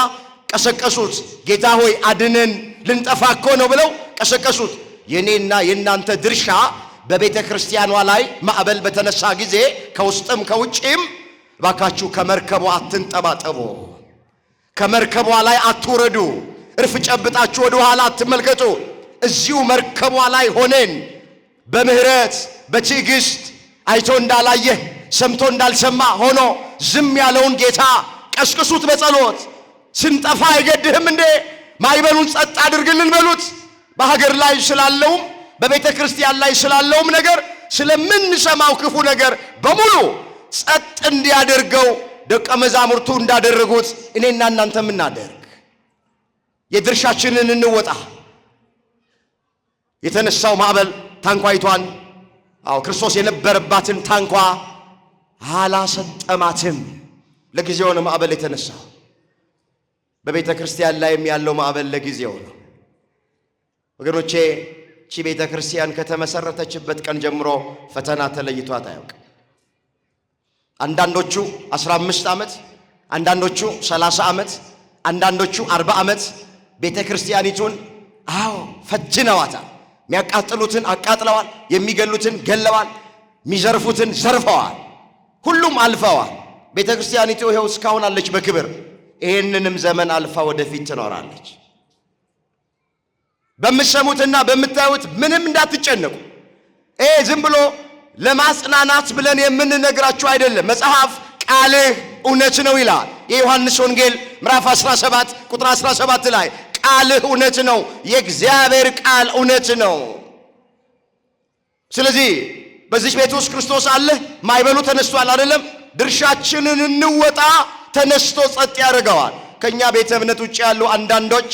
A: ቀሰቀሱት። ጌታ ሆይ አድነን፣ ልንጠፋ እኮ ነው ብለው ቀሰቀሱት። የኔና የናንተ ድርሻ በቤተ ክርስቲያኗ ላይ ማዕበል በተነሳ ጊዜ ከውስጥም ከውጭም ባካችሁ ከመርከቧ አትንጠባጠቡ፣ ከመርከቧ ላይ አትውረዱ፣ እርፍ ጨብጣችሁ ወደ ኋላ አትመልከቱ። እዚሁ መርከቧ ላይ ሆነን በምህረት በትዕግስት አይቶ እንዳላየህ ሰምቶ እንዳልሰማ ሆኖ ዝም ያለውን ጌታ ቀስቅሱት በጸሎት። ስንጠፋ አይገድህም እንዴ? ማዕበሉን ጸጥ አድርግልን በሉት። በሀገር ላይ ስላለውም በቤተ ክርስቲያን ላይ ስላለውም ነገር ስለምንሰማው ክፉ ነገር በሙሉ ጸጥ እንዲያደርገው ደቀ መዛሙርቱ እንዳደረጉት እኔና እናንተ እናደርግ፣ የድርሻችንን እንወጣ። የተነሳው ማዕበል ታንኳይቷን ክርስቶስ የነበረባትን ታንኳ አላሰጠማትም። ለጊዜው ነው ማዕበል የተነሳው። በቤተ ክርስቲያን ላይም ያለው ማዕበል ለጊዜው ነው። ወገኖቼ እቺ ቤተ ክርስቲያን ከተመሰረተችበት ቀን ጀምሮ ፈተና ተለይቷት አያውቅም። አንዳንዶቹ 15 ዓመት፣ አንዳንዶቹ 30 ዓመት፣ አንዳንዶቹ 40 ዓመት ቤተ ክርስቲያኒቱን ፈትነዋታል። የሚያቃጥሉትን አቃጥለዋል፣ የሚገሉትን ገለዋል፣ የሚዘርፉትን ዘርፈዋል። ሁሉም አልፈዋል። ቤተ ክርስቲያኒቱ ይኸው እስካሁን አለች በክብር። ይሄንንም ዘመን አልፋ ወደፊት ትኖራለች። በምትሰሙትና በምታዩት ምንም እንዳትጨነቁ። ዝም ብሎ ለማጽናናት ብለን የምንነግራችሁ አይደለም። መጽሐፍ ቃልህ እውነት ነው ይላል። የዮሐንስ ወንጌል ምዕራፍ 17 ቁጥር 17 ላይ ቃልህ እውነት ነው፣ የእግዚአብሔር ቃል እውነት ነው። ስለዚህ በዚህ ቤት ውስጥ ክርስቶስ አለ። ማዕበሉ ተነስቷል አይደለም? ድርሻችንን እንወጣ። ተነስቶ ጸጥ ያደርገዋል። ከኛ ቤተ እምነት ውጭ ያሉ አንዳንዶች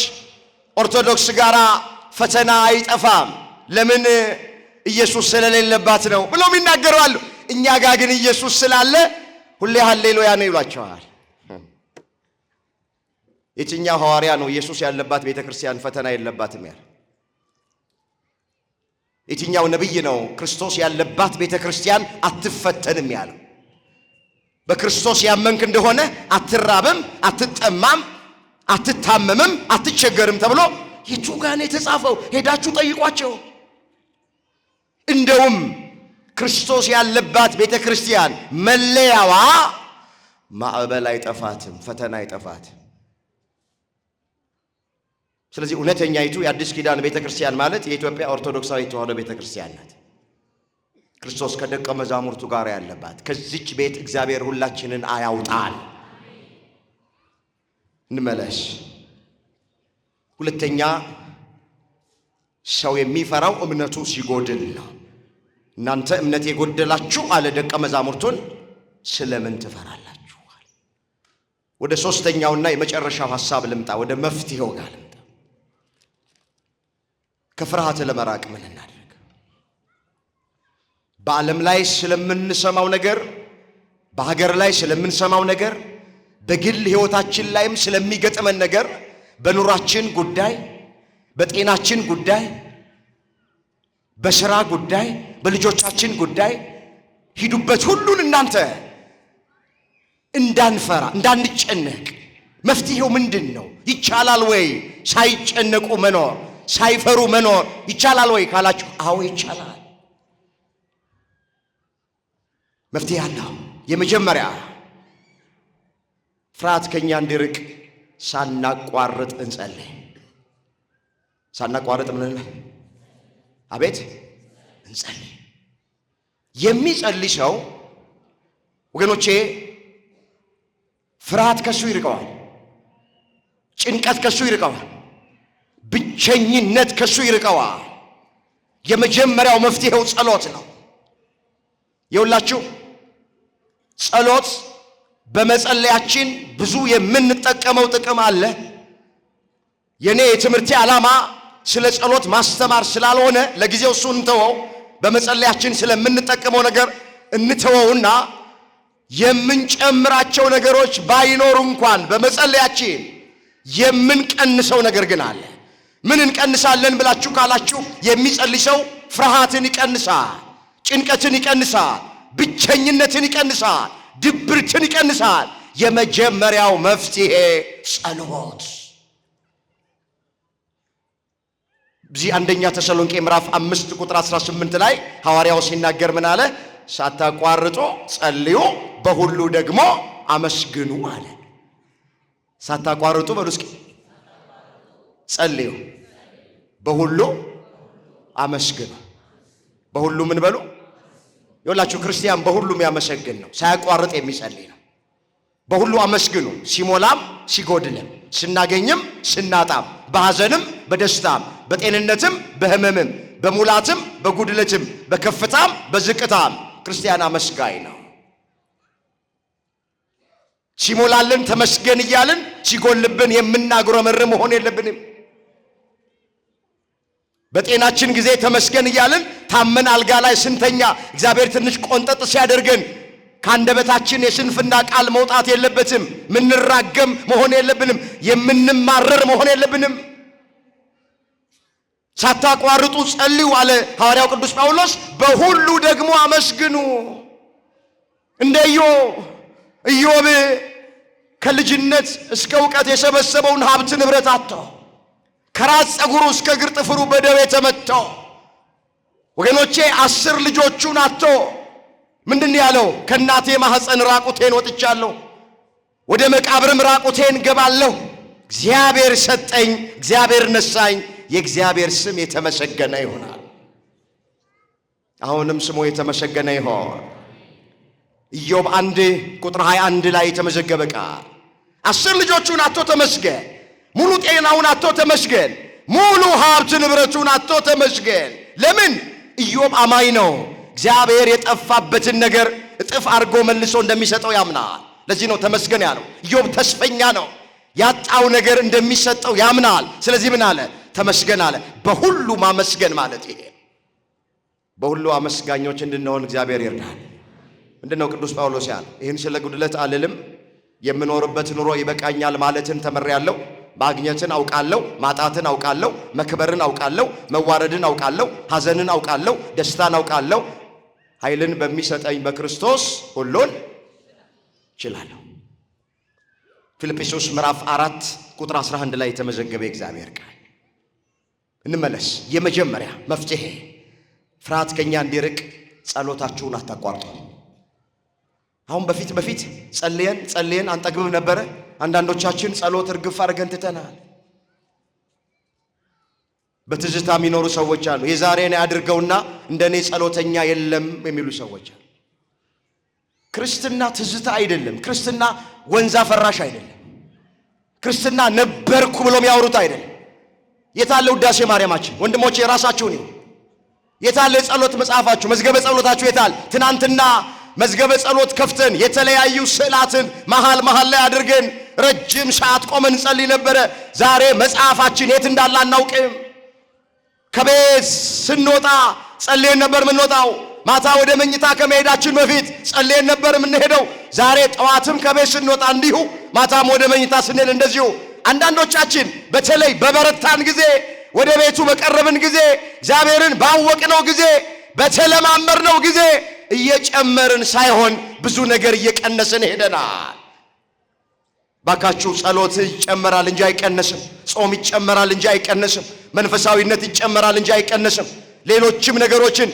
A: ኦርቶዶክስ ጋራ ፈተና አይጠፋም፣ ለምን ኢየሱስ ስለሌለባት ነው ብለው ይናገራሉ። እኛ ጋር ግን ኢየሱስ ስላለ ሁሌ ሃሌሉያ ነው ይሏቸዋል። የትኛው ሐዋርያ ነው ኢየሱስ ያለባት ቤተ ክርስቲያን ፈተና የለባትም ያለ? የትኛው ነብይ ነው ክርስቶስ ያለባት ቤተ ክርስቲያን አትፈተንም ያለው? በክርስቶስ ያመንክ እንደሆነ አትራብም፣ አትጠማም፣ አትታመምም፣ አትቸገርም ተብሎ የቱ ጋር ነው የተጻፈው? ሄዳችሁ ጠይቋቸው። እንደውም ክርስቶስ ያለባት ቤተ ክርስቲያን መለያዋ ማዕበል አይጠፋትም፣ ፈተና አይጠፋትም። ስለዚህ እውነተኛይቱ የአዲስ ኪዳን ቤተ ክርስቲያን ማለት የኢትዮጵያ ኦርቶዶክሳዊ ተዋሕዶ ቤተ ክርስቲያን ናት። ክርስቶስ ከደቀ መዛሙርቱ ጋር ያለባት። ከዚች ቤት እግዚአብሔር ሁላችንን አያውጣል። እንመለስ። ሁለተኛ ሰው የሚፈራው እምነቱ ሲጎድል ነው። እናንተ እምነት የጎደላችሁ አለ ደቀ መዛሙርቱን ስለምን ትፈራላችሁ? ወደ ሶስተኛውና የመጨረሻው ሐሳብ ልምጣ። ወደ መፍትሄው ጋር ልምጣ። ከፍርሃት ለመራቅ ምን እናድርግ? በዓለም ላይ ስለምንሰማው ነገር፣ በሀገር ላይ ስለምንሰማው ነገር፣ በግል ሕይወታችን ላይም ስለሚገጥመን ነገር፣ በኑራችን ጉዳይ፣ በጤናችን ጉዳይ፣ በሥራ ጉዳይ፣ በልጆቻችን ጉዳይ ሂዱበት ሁሉን እናንተ እንዳንፈራ እንዳንጨነቅ መፍትሄው ምንድን ነው? ይቻላል ወይ ሳይጨነቁ መኖር ሳይፈሩ መኖር ይቻላል ወይ ካላችሁ፣ አዎ ይቻላል። መፍትሄ አለው። የመጀመሪያ ፍርሃት ከኛ እንዲርቅ ሳናቋርጥ እንጸልይ። ሳናቋርጥ ምን እንበል? አቤት እንጸልይ። የሚጸልይ ሰው ወገኖቼ ፍርሃት ከሱ ይርቀዋል፣ ጭንቀት ከሱ ይርቀዋል፣ ብቸኝነት ከሱ ይርቀዋል። የመጀመሪያው መፍትሄው ጸሎት ነው። የሁላችሁ ጸሎት በመጸለያችን ብዙ የምንጠቀመው ጥቅም አለ። የኔ የትምህርቴ ዓላማ ስለ ጸሎት ማስተማር ስላልሆነ ለጊዜው እሱን እንተወው። በመጸለያችን ስለምንጠቀመው ነገር እንተወውና የምንጨምራቸው ነገሮች ባይኖሩ እንኳን በመጸለያችን የምንቀንሰው ነገር ግን አለ። ምን እንቀንሳለን ብላችሁ ካላችሁ፣ የሚጸልይ ሰው ፍርሃትን ይቀንሳል፣ ጭንቀትን ይቀንሳል፣ ብቸኝነትን ይቀንሳል፣ ድብርትን ይቀንሳል። የመጀመሪያው መፍትሄ ጸሎት። እዚህ አንደኛ ተሰሎንቄ ምዕራፍ 5 ቁጥር 18 ላይ ሐዋርያው ሲናገር ምን አለ? ሳታቋርጡ ጸልዩ፣ በሁሉ ደግሞ አመስግኑ አለ። ሳታቋርጡ በሉ እስኪ ጸልዩ፣ በሁሉ አመስግኑ። በሁሉ ምን በሉ? ይኸውላችሁ ክርስቲያን በሁሉም ያመሰግን ነው፣ ሳያቋርጥ የሚጸልይ ነው። በሁሉ አመስግኑ፣ ሲሞላም ሲጎድልም፣ ስናገኝም ስናጣም፣ በሐዘንም በደስታም፣ በጤንነትም በሕመምም፣ በሙላትም በጉድለትም፣ በከፍታም በዝቅታም ክርስቲያን አመስጋኝ ነው። ሲሞላልን ተመስገን እያልን ሲጎልብን የምናጉረመርም መሆን የለብንም። በጤናችን ጊዜ ተመስገን እያልን ታመን አልጋ ላይ ስንተኛ እግዚአብሔር ትንሽ ቆንጠጥ ሲያደርገን ከአንደበታችን የስንፍና ቃል መውጣት የለበትም። ምንራገም መሆን የለብንም። የምንማረር መሆን የለብንም። ሳታቋርጡ ጸልዩ አለ ሐዋርያው ቅዱስ ጳውሎስ። በሁሉ ደግሞ አመስግኑ። እንደ ኢዮብ ከልጅነት እስከ እውቀት የሰበሰበውን ሀብት ንብረት አጥቶ ከራስ ፀጉሩ እስከ እግር ጥፍሩ በደዌ ተመትቶ ወገኖቼ 10 ልጆቹን አጥቶ ምንድን ያለው? ከእናቴ ማህፀን ራቁቴን ወጥቻለሁ፣ ወደ መቃብርም ራቁቴን ገባለሁ። እግዚአብሔር ሰጠኝ፣ እግዚአብሔር ነሳኝ፣ የእግዚአብሔር ስም የተመሰገነ ይሆናል። አሁንም ስሙ የተመሰገነ ይሆን። ኢዮብ 1 ቁጥር 21 ላይ የተመዘገበ ቃል 10 ልጆቹን አጥቶ ተመስገን፣ ሙሉ ጤናውን አጥቶ ተመስገን፣ ሙሉ ሀብት ንብረቱን አጥቶ ተመስገን። ለምን? ኢዮብ አማኝ ነው። እግዚአብሔር የጠፋበትን ነገር እጥፍ አድርጎ መልሶ እንደሚሰጠው ያምናል። ለዚህ ነው ተመስገን ያለው። ኢዮብ ተስፈኛ ነው። ያጣው ነገር እንደሚሰጠው ያምናል። ስለዚህ ምን አለ? ተመስገን አለ። በሁሉ ማመስገን ማለት ይሄ። በሁሉ አመስጋኞች እንድንሆን እግዚአብሔር ይርዳል። ምንድነው ቅዱስ ጳውሎስ ያለ? ይህን ስለ ጉድለት አልልም፣ የምኖርበት ኑሮ ይበቃኛል ማለትን ተመሪያለሁ። ማግኘትን አውቃለሁ፣ ማጣትን አውቃለሁ፣ መክበርን አውቃለሁ፣ መዋረድን አውቃለሁ፣ ሐዘንን አውቃለሁ፣ ደስታን አውቃለሁ። ኃይልን በሚሰጠኝ በክርስቶስ ሁሉን እችላለሁ። ፊልጵስዩስ ምዕራፍ 4 ቁጥር 11 ላይ የተመዘገበ እግዚአብሔር ቃል። እንመለስ። የመጀመሪያ መፍትሄ ፍርሃት ከኛ እንዲርቅ ጸሎታችሁን አታቋርጡ። አሁን በፊት ጸልየን አንጠግብም ነበረ። አንዳንዶቻችን ጸሎት እርግፍ አድርገን ትተናል። በትዝታ የሚኖሩ ሰዎች አሉ። የዛሬን ያድርገውና እንደኔ ጸሎተኛ የለም የሚሉ ሰዎች አሉ። ክርስትና ትዝታ አይደለም። ክርስትና ወንዝ አፈራሽ አይደለም። ክርስትና ነበርኩ ብሎ የሚያወሩት አይደለም። የታለ ውዳሴ ማርያማችን? ወንድሞቼ የራሳችሁን ይሁን። የታለ የጸሎት መጽሐፋችሁ? መዝገበ ጸሎታችሁ የታል? ትናንትና መዝገበ ጸሎት ከፍተን የተለያዩ ስዕላትን መሃል ላይ አድርገን ረጅም ሰዓት ቆመን እንጸልይ ነበረ። ዛሬ መጽሐፋችን የት እንዳለ አናውቅም። ከቤት ስንወጣ ጸልየን ነበር የምንወጣው። ማታ ወደ መኝታ ከመሄዳችን በፊት ጸልየን ነበር የምንሄደው። ዛሬ ጠዋትም ከቤት ስንወጣ እንዲሁ፣ ማታም ወደ መኝታ ስንሄድ እንደዚሁ። አንዳንዶቻችን በተለይ በበረታን ጊዜ፣ ወደ ቤቱ በቀረብን ጊዜ፣ እግዚአብሔርን ባወቅነው ጊዜ፣ በተለማመርነው ጊዜ እየጨመርን ሳይሆን ብዙ ነገር እየቀነስን ሄደናል። ባካችሁ ጸሎት ይጨመራል እንጂ አይቀነስም። ጾም ይጨመራል እንጂ አይቀነስም። መንፈሳዊነት ይጨመራል እንጂ አይቀነስም። ሌሎችም ነገሮችን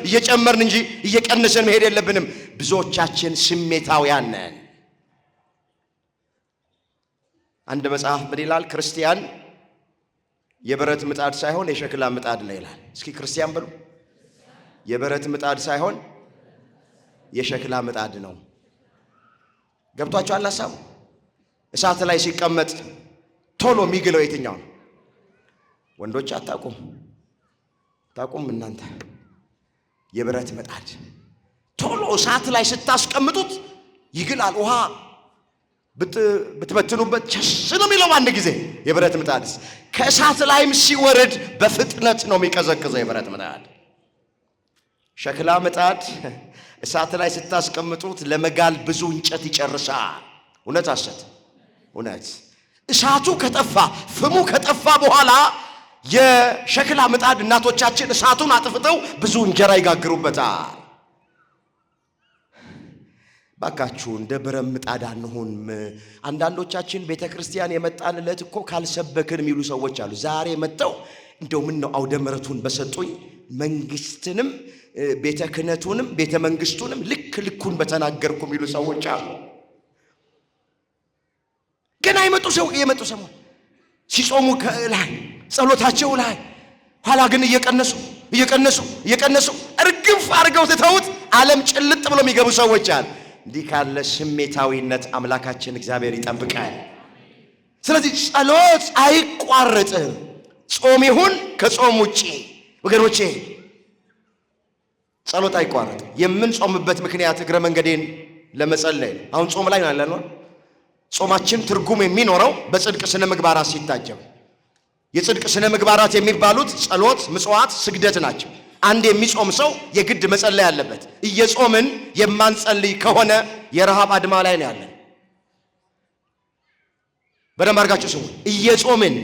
A: እየጨመርን እንጂ እየቀነስን መሄድ የለብንም። ብዙዎቻችን ስሜታውያን ነን። አንድ መጽሐፍ ምን ይላል? ክርስቲያን የብረት ምጣድ ሳይሆን የሸክላ ምጣድ ነው ይላል። እስኪ ክርስቲያን በሉ። የብረት ምጣድ ሳይሆን የሸክላ ምጣድ ነው። ገብቷችኋል ሐሳቡ? እሳት ላይ ሲቀመጥ ቶሎ የሚግለው የትኛው ነው? ወንዶች አታውቁም እናንተ። የብረት ምጣድ ቶሎ እሳት ላይ ስታስቀምጡት ይግላል። ውሃ ብትበትኑበት ቸስ ነው የሚለው አንድ ጊዜ። የብረት ምጣድ ከእሳት ላይም ሲወርድ በፍጥነት ነው የሚቀዘቅዘው የብረት ምጣድ። ሸክላ ምጣድ እሳት ላይ ስታስቀምጡት ለመጋል ብዙ እንጨት ይጨርሳል። እውነት ሐሰት? እውነት። እሳቱ ከጠፋ ፍሙ ከጠፋ በኋላ የሸክላ ምጣድ እናቶቻችን እሳቱን አጥፍተው ብዙ እንጀራ ይጋግሩበታል። ባካችሁ እንደ ብረት ምጣድ አንሁን። አንዳንዶቻችን ቤተ ክርስቲያን የመጣን ዕለት እኮ ካልሰበክን የሚሉ ሰዎች አሉ። ዛሬ መጥተው እንደው ምን ነው አውደ ምሕረቱን በሰጡኝ መንግስትንም ቤተ ክህነቱንም ቤተ መንግስቱንም ልኩን በተናገርኩ የሚሉ ሰዎች አሉ። ገና የመጡ ሰሞን ሲጾሙ ከላይ ጸሎታቸው ላይ ኋላ ግን እየቀነሱ እርግፍ አድርገው ትተውት ዓለም ጭልጥ ብሎ የሚገቡ ሰዎች አሉ። እንዲህ ካለ ስሜታዊነት አምላካችን እግዚአብሔር ይጠብቃል። ስለዚህ ጸሎት አይቋረጥም። ጾም ይሁን ከጾም ውጪ ወገኖቼ ጸሎት አይቋረጥም። የምንጾምበት ምክንያት እግረ መንገዴን ለመጸለይ ነው። አሁን ጾም ላይ ያለነው ጾማችን ትርጉም የሚኖረው በጽድቅ ስነ ምግባራት ሲታጀብ። የጽድቅ ስነ ምግባራት የሚባሉት ጸሎት፣ ምጽዋት፣ ስግደት ናቸው። አንድ የሚጾም ሰው የግድ መጸለይ አለበት። እየጾምን የማንጸልይ ከሆነ የረሃብ አድማ ላይ ነው ያለን። በደንብ አድርጋችሁ ስሙ። እየጾምን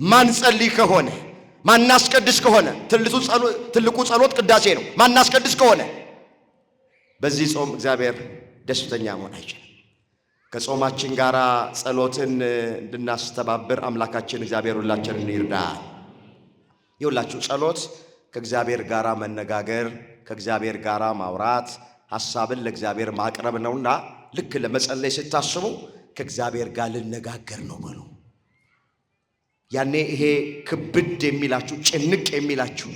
A: ማንጸልይ ከሆነ ማናስቀድስ ከሆነ ትልቁ ጸሎት ቅዳሴ ነው። ማናስቀድስ ከሆነ በዚህ ጾም እግዚአብሔር ደስተኛ መሆን አይችልም። ከጾማችን ጋር ጸሎትን እንድናስተባብር አምላካችን እግዚአብሔር ሁላችንን ይርዳ። ይውላችሁ ጸሎት ከእግዚአብሔር ጋር መነጋገር፣ ከእግዚአብሔር ጋር ማውራት፣ ሐሳብን ለእግዚአብሔር ማቅረብ ነውና ልክ ለመጸለይ ስታስቡ ከእግዚአብሔር ጋር ልነጋገር ነው በሉ። ያኔ ይሄ ክብድ የሚላችሁ ጭንቅ የሚላችሁ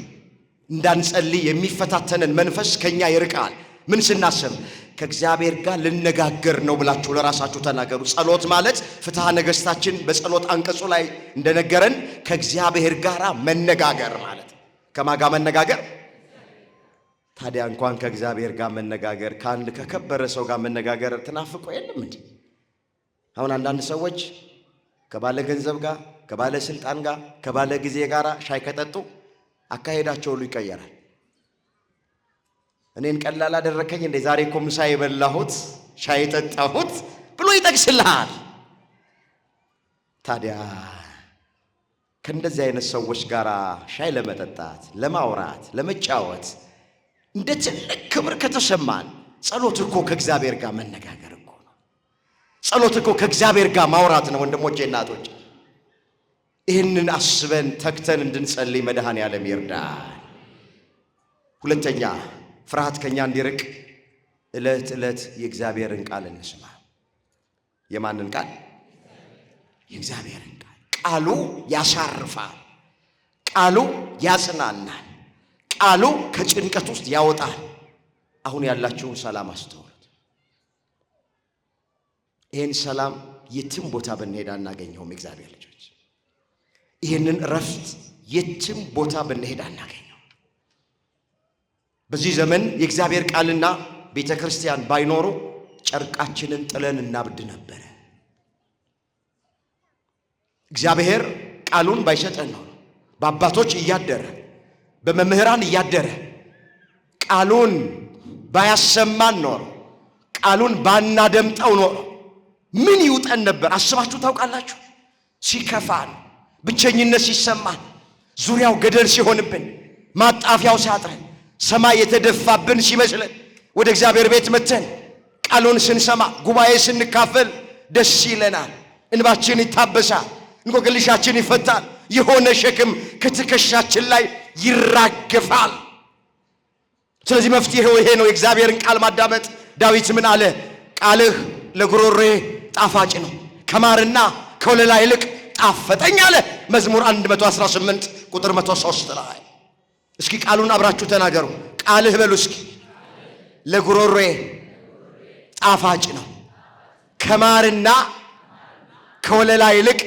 A: እንዳንጸልይ የሚፈታተነን መንፈስ ከኛ ይርቃል። ምን ስናስብ ከእግዚአብሔር ጋር ልነጋገር ነው ብላችሁ ለራሳችሁ ተናገሩ። ጸሎት ማለት ፍትሐ ነገሥታችን በጸሎት አንቀጹ ላይ እንደነገረን ከእግዚአብሔር ጋር መነጋገር ማለት። ከማን ጋር መነጋገር? ታዲያ እንኳን ከእግዚአብሔር ጋር መነጋገር ከአንድ ከከበረ ሰው ጋር መነጋገር ትናፍቆ የለም እንዴ? አሁን አንዳንድ ሰዎች ከባለ ገንዘብ ጋር፣ ከባለ ስልጣን ጋር፣ ከባለ ጊዜ ጋር ሻይ ከጠጡ አካሄዳቸው ሁሉ ይቀየራል። እኔን ቀላል አደረከኝ እንዴ ዛሬ እኮ ምሳ የበላሁት ሻይ የጠጣሁት ብሎ ይጠቅስልሃል። ታዲያ ከእንደዚህ አይነት ሰዎች ጋር ሻይ ለመጠጣት፣ ለማውራት፣ ለመጫወት እንደ ትልቅ ክብር ከተሰማን ጸሎት እኮ ከእግዚአብሔር ጋር መነጋገር እኮ ጸሎት እኮ ከእግዚአብሔር ጋር ማውራት ነው ወንድሞቼ እናቶች። ይህንን አስበን ተክተን እንድንጸልይ መድኃኔዓለም ይርዳል። ሁለተኛ ፍርሃት ከኛ እንዲርቅ ዕለት ዕለት የእግዚአብሔርን ቃል እንስማ። የማንን ቃል? የእግዚአብሔርን ቃል። ቃሉ ያሳርፋል፣ ቃሉ ያጽናናል፣ ቃሉ ከጭንቀት ውስጥ ያወጣል። አሁን ያላችሁን ሰላም አስተውሉት። ይህን ሰላም የትም ቦታ ብንሄድ አናገኘውም። የእግዚአብሔር ልጆች ይህንን እረፍት የትም ቦታ ብንሄድ አናገኘው። በዚህ ዘመን የእግዚአብሔር ቃልና ቤተ ክርስቲያን ባይኖሩ ጨርቃችንን ጥለን እናብድ ነበረ። እግዚአብሔር ቃሉን ባይሰጠን ነው በአባቶች እያደረ በመምህራን እያደረ ቃሉን ባያሰማን ኖሮ ቃሉን ባናደምጠው ኖሮ ምን ይውጠን ነበር? አስባችሁ ታውቃላችሁ? ሲከፋን፣ ብቸኝነት ሲሰማን፣ ዙሪያው ገደል ሲሆንብን፣ ማጣፊያው ሲያጥረን፣ ሰማይ የተደፋብን ሲመስለን ወደ እግዚአብሔር ቤት መተን ቃሉን ስንሰማ ጉባኤ ስንካፈል ደስ ይለናል። እንባችን ይታበሳል፣ እንቆቅልሻችን ይፈታል። የሆነ ሸክም ከትከሻችን ላይ ይራገፋል። ስለዚህ መፍትሄው ይሄ ነው፣ የእግዚአብሔርን ቃል ማዳመጥ። ዳዊት ምን አለ? ቃልህ ለጉሮሮዬ ጣፋጭ ነው፣ ከማርና ከወለላ ይልቅ ጣፈጠኝ አለ። መዝሙር 118 ቁጥር 103 ላይ እስኪ ቃሉን አብራችሁ ተናገሩ። ቃልህ በሉ እስኪ ለጉሮሮዬ ጣፋጭ ነው፣ ከማርና ከወለላ ይልቅ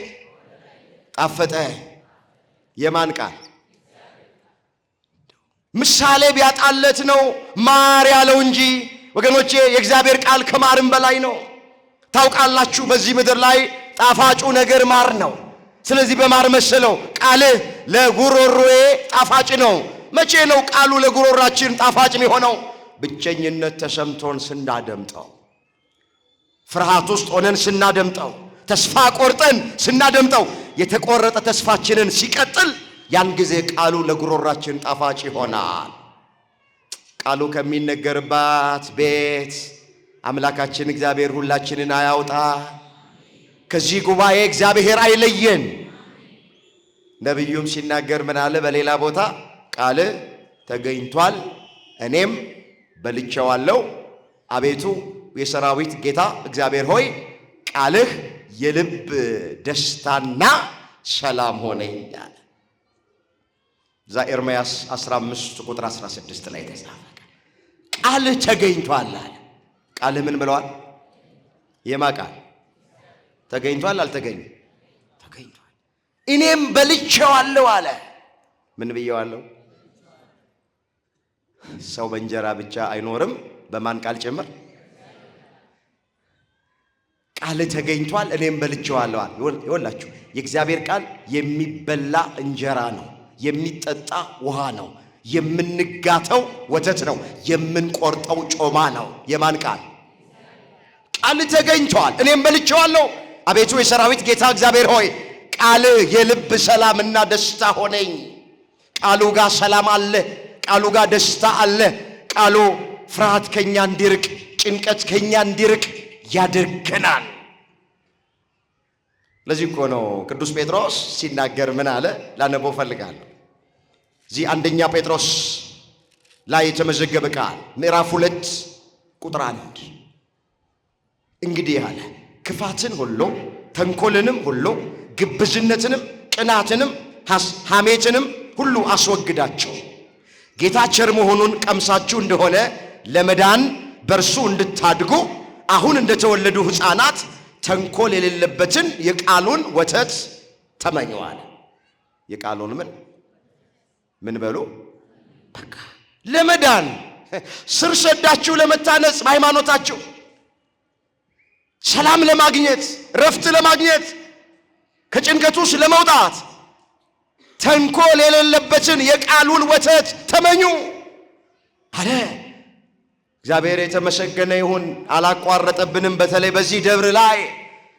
A: ጣፈጠ። የማን ቃል? ምሳሌ ቢያጣለት ነው ማር ያለው እንጂ ወገኖቼ የእግዚአብሔር ቃል ከማርም በላይ ነው። ታውቃላችሁ በዚህ ምድር ላይ ጣፋጩ ነገር ማር ነው። ስለዚህ በማር መሰለው ቃልህ ለጉሮሮዬ ጣፋጭ ነው። መቼ ነው ቃሉ ለጉሮራችን ጣፋጭ የሚሆነው? ብቸኝነት ተሰምቶን ስናደምጠው፣ ፍርሃት ውስጥ ሆነን ስናደምጠው፣ ተስፋ ቆርጠን ስናደምጠው፣ የተቆረጠ ተስፋችንን ሲቀጥል ያን ጊዜ ቃሉ ለጉሮራችን ጣፋጭ ይሆናል። ቃሉ ከሚነገርባት ቤት አምላካችን እግዚአብሔር ሁላችንን አያውጣ። ከዚህ ጉባኤ እግዚአብሔር አይለየን። ነቢዩም ሲናገር ምን አለ? በሌላ ቦታ ቃልህ ተገኝቷል እኔም በልቼዋለሁ። አቤቱ የሰራዊት ጌታ እግዚአብሔር ሆይ ቃልህ የልብ ደስታና ሰላም ሆነኝ አለ። እዛ ኤርምያስ 15 ቁጥር 16 ላይ ተጻፈ። ቃልህ ተገኝቷል አለ። ቃልህ ምን ብለዋል? የማ ቃል ተገኝቷል? አልተገኘም? ተገኝቷል። እኔም በልቼዋለሁ አለ። ምን ብዬዋለሁ? ሰው በእንጀራ ብቻ አይኖርም፣ በማን ቃል ጭምር? ቃል ተገኝቷል እኔም በልቼዋለሁ አለ። ይኸውላችሁ የእግዚአብሔር ቃል የሚበላ እንጀራ ነው፣ የሚጠጣ ውሃ ነው፣ የምንጋተው ወተት ነው፣ የምንቆርጠው ጮማ ነው። የማን ቃል? ቃል ተገኝቷል እኔም በልቼዋለሁ። አቤቱ የሰራዊት ጌታ እግዚአብሔር ሆይ ቃልህ የልብ ሰላምና ደስታ ሆነኝ። ቃሉ ጋር ሰላም አለ፣ ቃሉ ጋር ደስታ አለ። ቃሉ ፍርሃት ከኛ እንዲርቅ፣ ጭንቀት ከኛ እንዲርቅ ያደርገናል። ለዚህ እኮ ነው ቅዱስ ጴጥሮስ ሲናገር ምን አለ? ላነበው ፈልጋለሁ። እዚህ አንደኛ ጴጥሮስ ላይ የተመዘገበ ቃል ምዕራፍ 2 ቁጥር 1 እንግዲህ አለ ክፋትን ሁሉ ተንኮልንም ሁሉ ግብዝነትንም ቅናትንም ሐሜትንም ሁሉ አስወግዳቸው፣ ጌታ ቸር መሆኑን ቀምሳችሁ እንደሆነ ለመዳን በእርሱ እንድታድጉ አሁን እንደተወለዱ ሕፃናት ተንኮል የሌለበትን የቃሉን ወተት ተመኘዋል። የቃሉን ምን በሉ? በቃ ለመዳን ስር ሰዳችሁ ለመታነጽ በሃይማኖታችሁ ሰላም ለማግኘት ረፍት ለማግኘት ከጭንቀቱ ለመውጣት ተንኮል የሌለበትን የቃሉን ወተት ተመኙ አለ። እግዚአብሔር የተመሰገነ ይሁን። አላቋረጠብንም። በተለይ በዚህ ደብር ላይ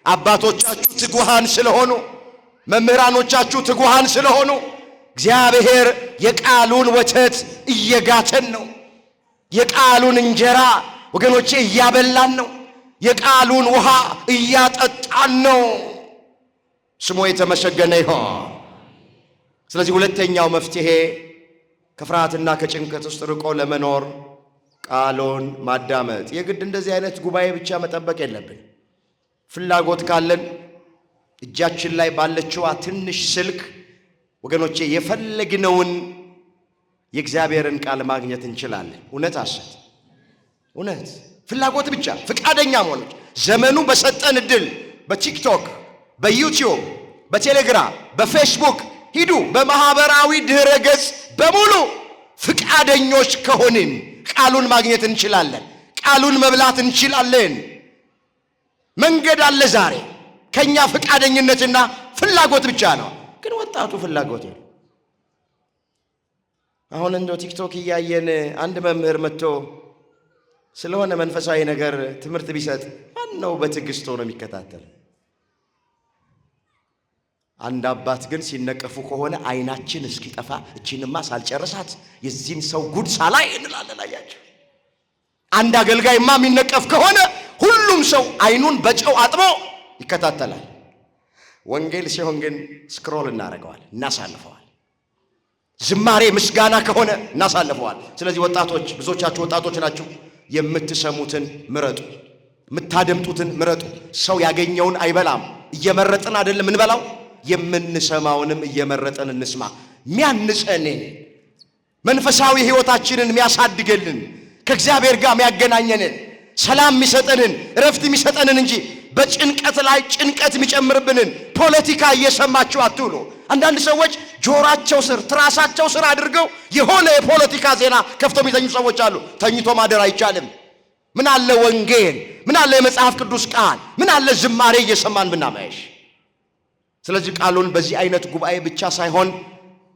A: አባቶቻችሁ ትጉሃን ስለሆኑ፣ መምህራኖቻችሁ ትጉሃን ስለሆኑ እግዚአብሔር የቃሉን ወተት እየጋተን ነው። የቃሉን እንጀራ ወገኖቼ እያበላን ነው። የቃሉን ውሃ እያጠጣን ነው። ስሙ የተመሰገነ ይሁን። ስለዚህ ሁለተኛው መፍትሄ ከፍርሃትና ከጭንቀት ውስጥ ርቆ ለመኖር ቃሉን ማዳመጥ። የግድ እንደዚህ አይነት ጉባኤ ብቻ መጠበቅ የለብን። ፍላጎት ካለን እጃችን ላይ ባለችዋ ትንሽ ስልክ ወገኖቼ የፈለግነውን የእግዚአብሔርን ቃል ማግኘት እንችላለን። እውነት አሰት እውነት ፍላጎት ብቻ ፍቃደኛ መሆን። ዘመኑ በሰጠን እድል በቲክቶክ፣ በዩቲዩብ፣ በቴሌግራም፣ በፌስቡክ ሂዱ፣ በማህበራዊ ድህረ ገጽ በሙሉ ፍቃደኞች ከሆንን ቃሉን ማግኘት እንችላለን። ቃሉን መብላት እንችላለን። መንገድ አለ ዛሬ። ከኛ ፍቃደኝነትና ፍላጎት ብቻ ነው። ግን ወጣቱ ፍላጎት ነው። አሁን እንደው ቲክቶክ እያየን አንድ መምህር መጥቶ ስለሆነ መንፈሳዊ ነገር ትምህርት ቢሰጥ ማን ነው በትዕግስት ሆኖ የሚከታተል? አንድ አባት ግን ሲነቀፉ ከሆነ አይናችን እስኪጠፋ እቺንማ ሳልጨርሳት የዚህን ሰው ጉድ ሳላይ እንላለን። አያችሁ፣ አንድ አገልጋይማ የሚነቀፍ ከሆነ ሁሉም ሰው አይኑን በጨው አጥቦ ይከታተላል። ወንጌል ሲሆን ግን ስክሮል እናደርገዋል፣ እናሳልፈዋል። ዝማሬ ምስጋና ከሆነ እናሳልፈዋል። ስለዚህ ወጣቶች፣ ብዙዎቻችሁ ወጣቶች ናችሁ፣ የምትሰሙትን ምረጡ፣ የምታደምጡትን ምረጡ። ሰው ያገኘውን አይበላም። እየመረጥን አይደለም እንበላው፣ የምንሰማውንም እየመረጠን እንስማ። ሚያንጸንን መንፈሳዊ ሕይወታችንን ሚያሳድገልን ከእግዚአብሔር ጋር ሚያገናኘንን ሰላም የሚሰጠንን እረፍት የሚሰጠንን እንጂ በጭንቀት ላይ ጭንቀት የሚጨምርብንን ፖለቲካ እየሰማችሁ አትውሉ። አንዳንድ ሰዎች ጆራቸው ስር ትራሳቸው ስር አድርገው የሆነ የፖለቲካ ዜና ከፍተው የሚተኙ ሰዎች አሉ። ተኝቶ ማደር አይቻልም። ምን አለ ወንጌል፣ ምን አለ የመጽሐፍ ቅዱስ ቃል፣ ምን አለ ዝማሬ እየሰማን ብናመሽ። ስለዚህ ቃሉን በዚህ አይነት ጉባኤ ብቻ ሳይሆን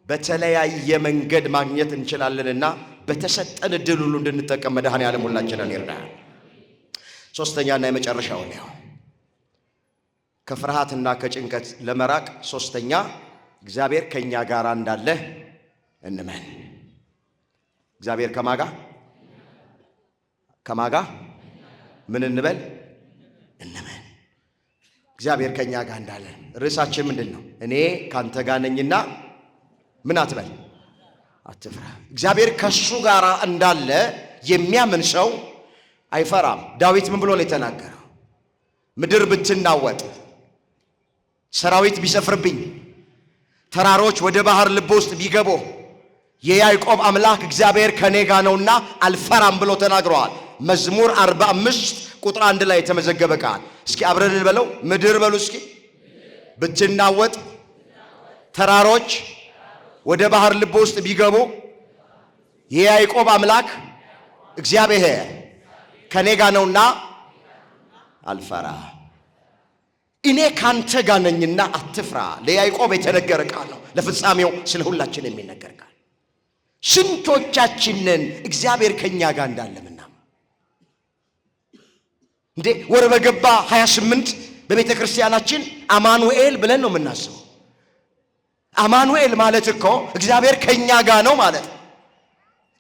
A: በተለያየ መንገድ ማግኘት እንችላለንና በተሰጠን ዕድል ሁሉ እንድንጠቀም መድኃኔዓለም ሁላችንን ይርዳል። ሶስተኛና የመጨረሻው ነው ከፍርሃትና ከጭንቀት ለመራቅ ሶስተኛ እግዚአብሔር ከኛ ጋር እንዳለ እንመን። እግዚአብሔር ከማጋ ምን እንበል? እንመን። እግዚአብሔር ከኛ ጋር እንዳለ። ርዕሳችን ምንድነው? እኔ ካንተ ጋር ነኝና ምን አትበል? አትፍራ። እግዚአብሔር ከሱ ጋር እንዳለ የሚያምን ሰው አይፈራም። ዳዊት ምን ብሎ ነው የተናገረው? ምድር ብትናወጥ፣ ሰራዊት ቢሰፍርብኝ፣ ተራሮች ወደ ባህር ልብ ውስጥ ቢገቡ የያዕቆብ አምላክ እግዚአብሔር ከኔ ጋር ነውና አልፈራም ብሎ ተናግሯል። መዝሙር 45 ቁጥር 1 ላይ የተመዘገበ ቃል። እስኪ አብረን እንበለው። ምድር በሉ እስኪ ብትናወጥ፣ ተራሮች ወደ ባህር ልብ ውስጥ ቢገቡ የያዕቆብ አምላክ እግዚአብሔር ከኔ ጋር ነውና አልፈራ። እኔ ካንተ ጋር ነኝና አትፍራ። ለያዕቆብ የተነገረ ቃል ነው። ለፍጻሜው ስለ ሁላችን የሚነገር ቃል። ስንቶቻችንን እግዚአብሔር ከኛ ጋር እንዳለምና እንዴ ወር በገባ 28 በቤተ ክርስቲያናችን አማኑኤል ብለን ነው የምናስበው። አማኑኤል ማለት እኮ እግዚአብሔር ከኛ ጋር ነው ማለት።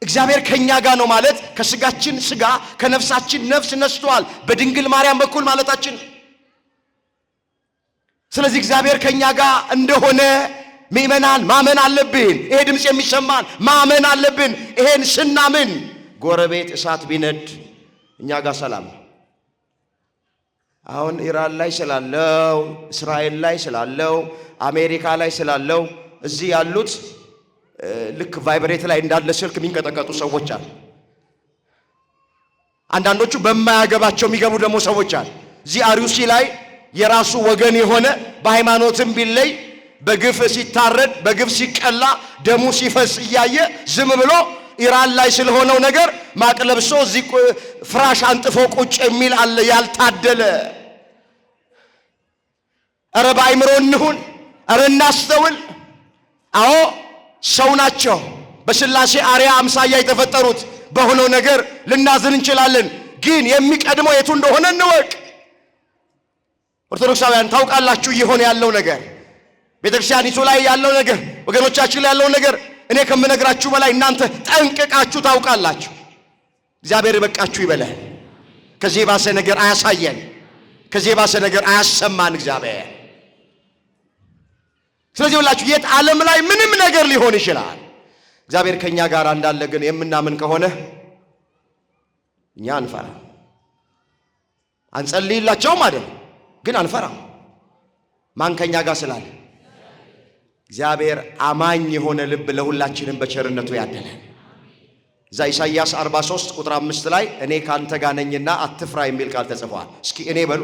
A: እግዚአብሔር ከኛ ጋር ነው ማለት ከስጋችን ስጋ ከነፍሳችን ነፍስ ነስቷል በድንግል ማርያም በኩል ማለታችን። ስለዚህ እግዚአብሔር ከኛ ጋር እንደሆነ ምእመናን ማመን አለብን። ይሄ ድምፅ የሚሰማን ማመን አለብን። ይሄን ስናምን ጎረቤት እሳት ቢነድ እኛ ጋር ሰላም ነው። አሁን ኢራን ላይ ስላለው፣ እስራኤል ላይ ስላለው፣ አሜሪካ ላይ ስላለው እዚህ ያሉት ልክ ቫይብሬት ላይ እንዳለ ስልክ የሚንቀጠቀጡ ሰዎች አሉ። አንዳንዶቹ በማያገባቸው የሚገቡ ደግሞ ሰዎች አሉ። እዚህ አርዩሲ ላይ የራሱ ወገን የሆነ በሃይማኖትም ቢለይ በግፍ ሲታረድ በግፍ ሲቀላ ደሙ ሲፈስ እያየ ዝም ብሎ ኢራን ላይ ስለሆነው ነገር ማቅለብሶ እዚህ ፍራሽ አንጥፎ ቁጭ የሚል አለ ያልታደለ። ኧረ በአይምሮ እንሁን፣ ኧረ እናስተውል። አዎ ሰው ናቸው በስላሴ አርያ አምሳያ የተፈጠሩት። በሆነው ነገር ልናዝን እንችላለን፣ ግን የሚቀድመው የቱ እንደሆነ እንወቅ። ኦርቶዶክሳውያን ታውቃላችሁ እየሆነ ያለው ነገር፣ ቤተክርስቲያኒቱ ላይ ያለው ነገር፣ ወገኖቻችን ላይ ያለው ነገር እኔ ከምነግራችሁ በላይ እናንተ ጠንቅቃችሁ ታውቃላችሁ። እግዚአብሔር ይበቃችሁ ይበላል። ከዚህ ባሰ ነገር አያሳየን፣ ከዚህ ባሰ ነገር አያሰማን እግዚአብሔር። ስለዚህ ሁላችሁ የት ዓለም ላይ ምንም ነገር ሊሆን ይችላል፣ እግዚአብሔር ከኛ ጋር እንዳለ ግን የምናምን ከሆነ እኛ አንፈራ። አንጸልይላቸውም አይደል ግን አንፈራ። ማን ከኛ ጋር ስላለ? እግዚአብሔር አማኝ የሆነ ልብ ለሁላችንም በቸርነቱ ያደለን። እዛ ኢሳይያስ 43 ቁጥር 5 ላይ እኔ ካንተ ጋር ነኝና አትፍራ የሚል ቃል ተጽፏል። እስኪ እኔ በሉ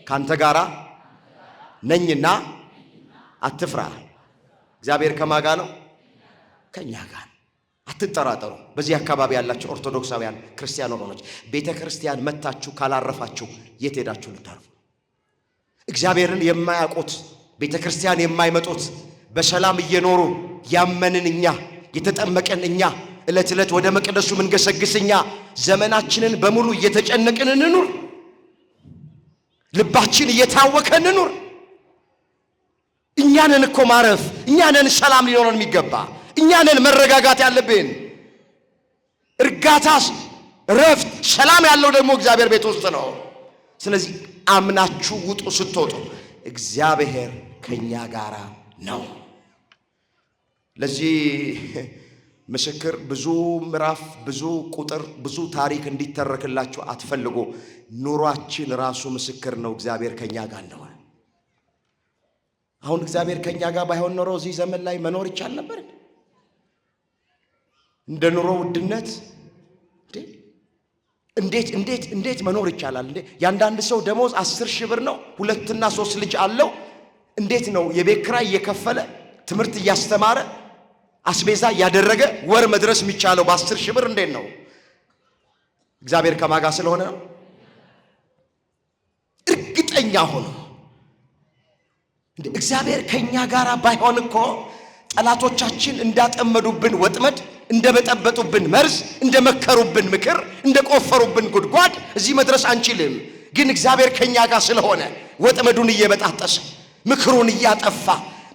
A: ካንተ ጋራ ነኝና አትፍራ። እግዚአብሔር ከማን ጋር ነው? ከኛ ጋር። አትጠራጠሩ። በዚህ አካባቢ ያላችሁ ኦርቶዶክሳውያን ክርስቲያን ወገኖች ቤተ ክርስቲያን መታችሁ ካላረፋችሁ የት ሄዳችሁ ልታርፉ? እግዚአብሔርን የማያውቁት ቤተ ክርስቲያን የማይመጡት በሰላም እየኖሩ ያመንን እኛ የተጠመቀን እኛ ዕለት ዕለት ወደ መቅደሱ ምንገሰግስ እኛ ዘመናችንን በሙሉ እየተጨነቅን እንኑር? ልባችን እየታወከ እንኑር? እኛንን እኮ ማረፍ፣ እኛንን ሰላም ሊኖረን የሚገባ፣ እኛንን መረጋጋት ያለብን። እርጋታስ፣ ረፍት፣ ሰላም ያለው ደግሞ እግዚአብሔር ቤት ውስጥ ነው። ስለዚህ አምናችሁ ውጡ። ስትወጡ እግዚአብሔር ከኛ ጋር ነው። ለዚህ ምስክር ብዙ ምዕራፍ፣ ብዙ ቁጥር፣ ብዙ ታሪክ እንዲተረክላችሁ አትፈልጉ። ኑሯችን ራሱ ምስክር ነው እግዚአብሔር ከኛ ጋር ነው። አሁን እግዚአብሔር ከኛ ጋር ባይሆን ኖሮ እዚህ ዘመን ላይ መኖር ይቻል ነበር? እንደ ኑሮ ውድነት እንዴት መኖር ይቻላል? ያንዳንድ ሰው ደሞዝ 10,000 ብር ነው። 2 እና 3 ልጅ አለው። እንዴት ነው የቤት ኪራይ እየከፈለ ትምህርት እያስተማረ አስቤዛ ያደረገ ወር መድረስ የሚቻለው በ10,000 ብር? እንዴት ነው? እግዚአብሔር ከማጋ ስለሆነ ነው። እርግጠኛ ሆኖ እግዚአብሔር ከኛ ጋር ባይሆን እኮ ጠላቶቻችን እንዳጠመዱብን ወጥመድ፣ እንደበጠበጡብን መርዝ፣ እንደመከሩብን ምክር፣ እንደቆፈሩብን ጉድጓድ እዚህ መድረስ አንችልም። ግን እግዚአብሔር ከኛ ጋር ስለሆነ ወጥመዱን እየበጣጠሰ ምክሩን እያጠፋ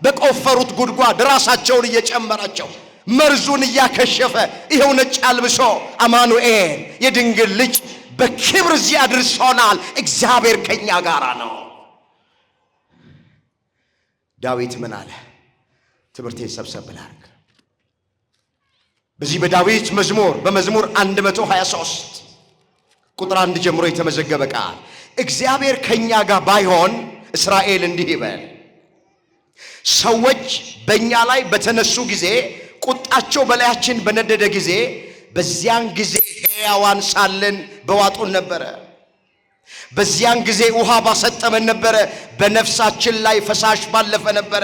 A: በቆፈሩት ጉድጓድ ራሳቸውን እየጨመራቸው መርዙን እያከሸፈ ይኸው ነጭ አልብሶ አማኑኤል የድንግል ልጅ በክብር እዚህ አድርሶናል። እግዚአብሔር ከኛ ጋር ነው። ዳዊት ምን አለ? ትምህርቴን ሰብሰብ ላድርግ። በዚህ በዳዊት መዝሙር በመዝሙር 123 ቁጥር 1 ጀምሮ የተመዘገበ ቃል እግዚአብሔር ከኛ ጋር ባይሆን እስራኤል እንዲህ ይበል፣ ሰዎች በእኛ ላይ በተነሱ ጊዜ፣ ቁጣቸው በላያችን በነደደ ጊዜ፣ በዚያን ጊዜ ሕያዋን ሳለን በዋጡን ነበረ። በዚያን ጊዜ ውሃ ባሰጠመን ነበረ፣ በነፍሳችን ላይ ፈሳሽ ባለፈ ነበረ።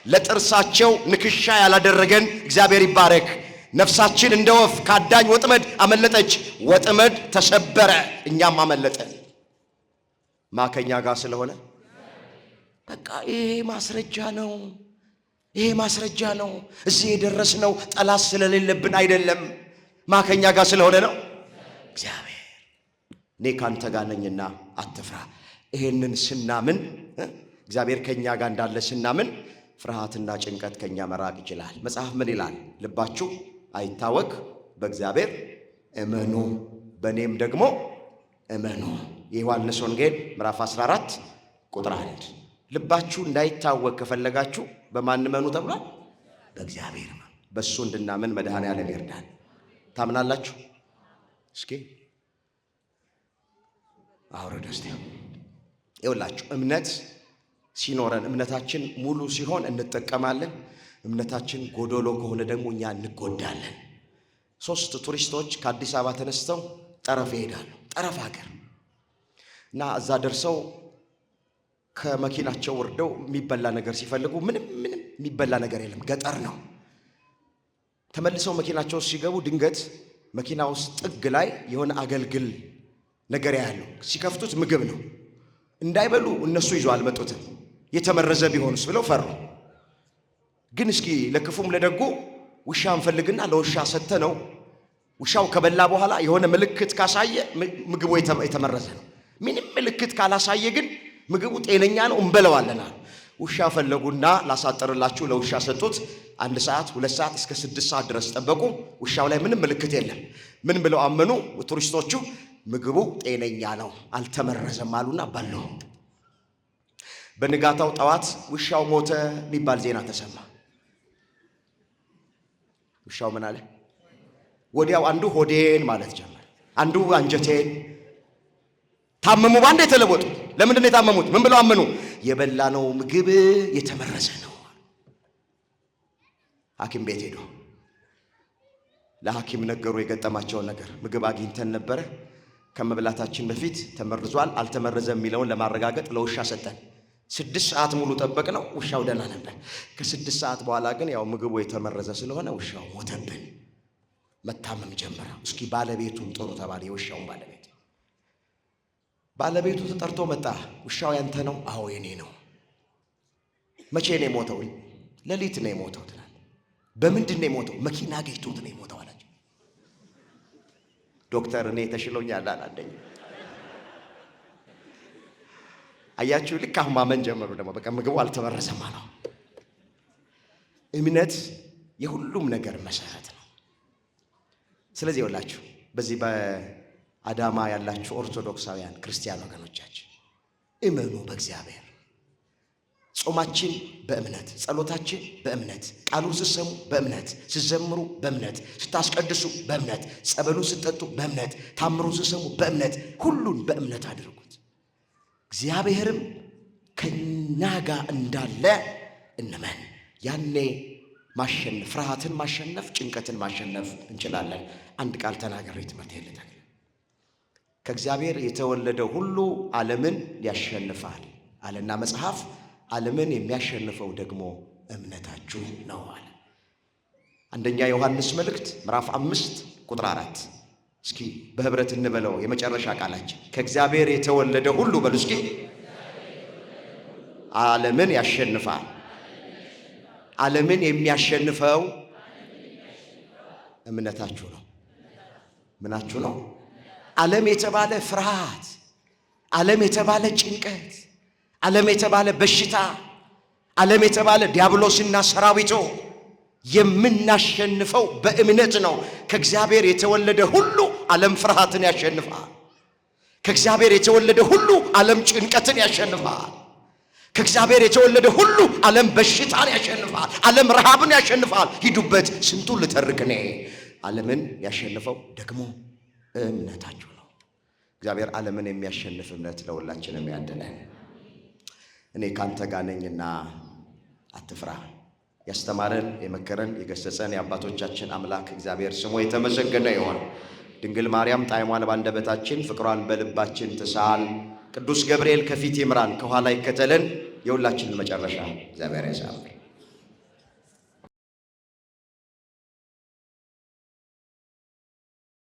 A: ለጥርሳቸው ንክሻ ያላደረገን እግዚአብሔር ይባረክ። ነፍሳችን እንደ ወፍ ካዳኝ ወጥመድ አመለጠች፣ ወጥመድ ተሰበረ፣ እኛም አመለጠን። ማከኛ ጋር ስለሆነ በቃ ይሄ ማስረጃ ነው። ይሄ ማስረጃ ነው። እዚህ የደረስነው ጠላት ስለሌለብን አይደለም፣ ማከኛ ጋር ስለሆነ ነው። እግዚአብሔር እኔ ካንተ ጋር ነኝና አትፍራ። ይሄንን ስናምን እግዚአብሔር ከኛ ጋር እንዳለ ስናምን ፍርሃትና ጭንቀት ከኛ መራቅ ይችላል። መጽሐፍ ምን ይላል? ልባችሁ አይታወክ፣ በእግዚአብሔር እመኑ፣ በእኔም ደግሞ እመኑ። የዮሐንስ ወንጌል ምዕራፍ 14 ቁጥር 1። ልባችሁ እንዳይታወክ ከፈለጋችሁ በማን እመኑ ተብሏል? በእግዚአብሔር እመኑ። በእሱ እንድናምን መድኃኔዓለም ይርዳል። ታምናላችሁ? እስኪ አውረድ እስቲ። ይኸውላችሁ እምነት ሲኖረን እምነታችን ሙሉ ሲሆን እንጠቀማለን። እምነታችን ጎዶሎ ከሆነ ደግሞ እኛ እንጎዳለን። 3 ቱሪስቶች ከአዲስ አበባ ተነስተው ጠረፍ ይሄዳሉ። ጠረፍ ሀገር እና እዛ ደርሰው ከመኪናቸው ወርደው የሚበላ ነገር ሲፈልጉ ምንም የሚበላ ነገር የለም፣ ገጠር ነው። ተመልሰው መኪናቸው ሲገቡ ድንገት መኪና ውስጥ ጥግ ላይ የሆነ አገልግል ነገር ያሉ ሲከፍቱት ምግብ ነው። እንዳይበሉ እነሱ ይዘው አልመጡትም። የተመረዘ ቢሆንስ ብለው ፈሩ። ግን እስኪ ለክፉም ለደጉ ውሻ እንፈልግና ለውሻ ሰተነው ውሻው ከበላ በኋላ የሆነ ምልክት ካሳየ ምግቡ የተመረዘ ነው። ምንም ምልክት ካላሳየ ግን ምግቡ ጤነኛ ነው እንበለዋለን። ውሻ ፈለጉና ላሳጠርላችሁ ለውሻ ሰጡት። 1 ሰዓት 2 ሰዓት እስከ 6 ሰዓት ድረስ ጠበቁ። ውሻው ላይ ምንም ምልክት የለም። ምን ብለው አመኑ ቱሪስቶቹ? ምግቡ ጤነኛ ነው አልተመረዘም አሉና በሉ። በንጋታው ጠዋት ውሻው ሞተ የሚባል ዜና ተሰማ። ውሻው ምን አለ? ወዲያው አንዱ ሆዴን ማለት ጀመረ፣ አንዱ አንጀቴን። ታመሙ፣ ባንዴ ተለወጡ። ለምንድን ነው የታመሙት? ምን ብለው አመኑ? የበላነው ምግብ የተመረዘ ነው። ሐኪም ቤት ሄዶ ለሐኪም ነገሩ የገጠማቸውን ነገር። ምግብ አግኝተን ነበረ፣ ከመብላታችን በፊት ተመርዟል አልተመረዘም የሚለውን ለማረጋገጥ ለውሻ ሰጠን። 6 ሰዓት ሙሉ ጠበቅ ነው። ውሻው ደህና ነበር። ከ6 ሰዓት በኋላ ግን ያው ምግቡ የተመረዘ ስለሆነ ውሻው ሞተብን። መታመም ጀመረ። እስኪ ባለቤቱን ጥሩ ተባለ። የውሻውን ባለቤቱ ተጠርቶ መጣ። ውሻው ያንተ ነው? አዎ የኔ ነው። መቼ ነው የሞተው? ሌሊት ነው የሞተው ትላል። በምንድን ነው የሞተው? መኪና ገጭቶት ነው የሞተው አላቸው። ዶክተር እኔ ተሽሎኛል አላለኝ። አያችሁ፣ ልክ አሁን ማመን ጀመሩ። ደግሞ በቃ ምግቡ አልተመረዘም አለው። እምነት የሁሉም ነገር መሰረት ነው። ስለዚህ ይኸውላችሁ በዚህ በአዳማ ያላችሁ ኦርቶዶክሳውያን ክርስቲያን ወገኖቻችን እመኑ በእግዚአብሔር። ጾማችን በእምነት፣ ጸሎታችን በእምነት፣ ቃሉን ስትሰሙ በእምነት፣ ስትዘምሩ በእምነት፣ ስታስቀድሱ በእምነት፣ ጸበሉን ስትጠጡ በእምነት፣ ታምሩን ስትሰሙ በእምነት፣ ሁሉን በእምነት አድርጉት። እግዚአብሔርም ከኛ ጋር እንዳለ እንመን። ያኔ ማሸነፍ፣ ፍርሃትን ማሸነፍ፣ ጭንቀትን ማሸነፍ እንችላለን። አንድ ቃል ተናገሬ ትምህርት የለታል። ከእግዚአብሔር የተወለደው ሁሉ ዓለምን ያሸንፋል አለና መጽሐፍ። ዓለምን የሚያሸንፈው ደግሞ እምነታችሁ ነው አለ። አንደኛ ዮሐንስ መልእክት ምዕራፍ 5 ቁጥር 4። እስኪ በህብረት እንበለው የመጨረሻ ቃላችን። ከእግዚአብሔር የተወለደ ሁሉ በሉ እስኪ ዓለምን ያሸንፋል። ዓለምን የሚያሸንፈው እምነታችሁ ነው። ምናችሁ ነው? ዓለም የተባለ ፍርሃት፣ ዓለም የተባለ ጭንቀት፣ ዓለም የተባለ በሽታ፣ ዓለም የተባለ ዲያብሎስና ሰራዊቱ የምናሸንፈው በእምነት ነው። ከእግዚአብሔር የተወለደ ሁሉ ዓለም ፍርሃትን ያሸንፋል። ከእግዚአብሔር የተወለደ ሁሉ ዓለም ጭንቀትን ያሸንፋል። ከእግዚአብሔር የተወለደ ሁሉ ዓለም በሽታን ያሸንፋል። ዓለም ረሃብን ያሸንፋል። ሂዱበት፣ ስንቱን ልተርክ እኔ። ዓለምን ያሸንፈው ደግሞ እምነታችሁ ነው። እግዚአብሔር ዓለምን የሚያሸንፍ እምነት ለሁላችንም ያድለን። እኔ ካንተ ጋር ነኝና አትፍራ። ያስተማረን፣ የመከረን፣ የገሰጸን የአባቶቻችን አምላክ እግዚአብሔር ስሙ የተመሰገነ ይሁን። ድንግል ማርያም ጣዕሟን ባንደበታችን ፍቅሯን በልባችን ትሳል። ቅዱስ ገብርኤል ከፊት ይምራን፣ ከኋላ ይከተለን። የሁላችንን መጨረሻ እግዚአብሔር ያሳምር።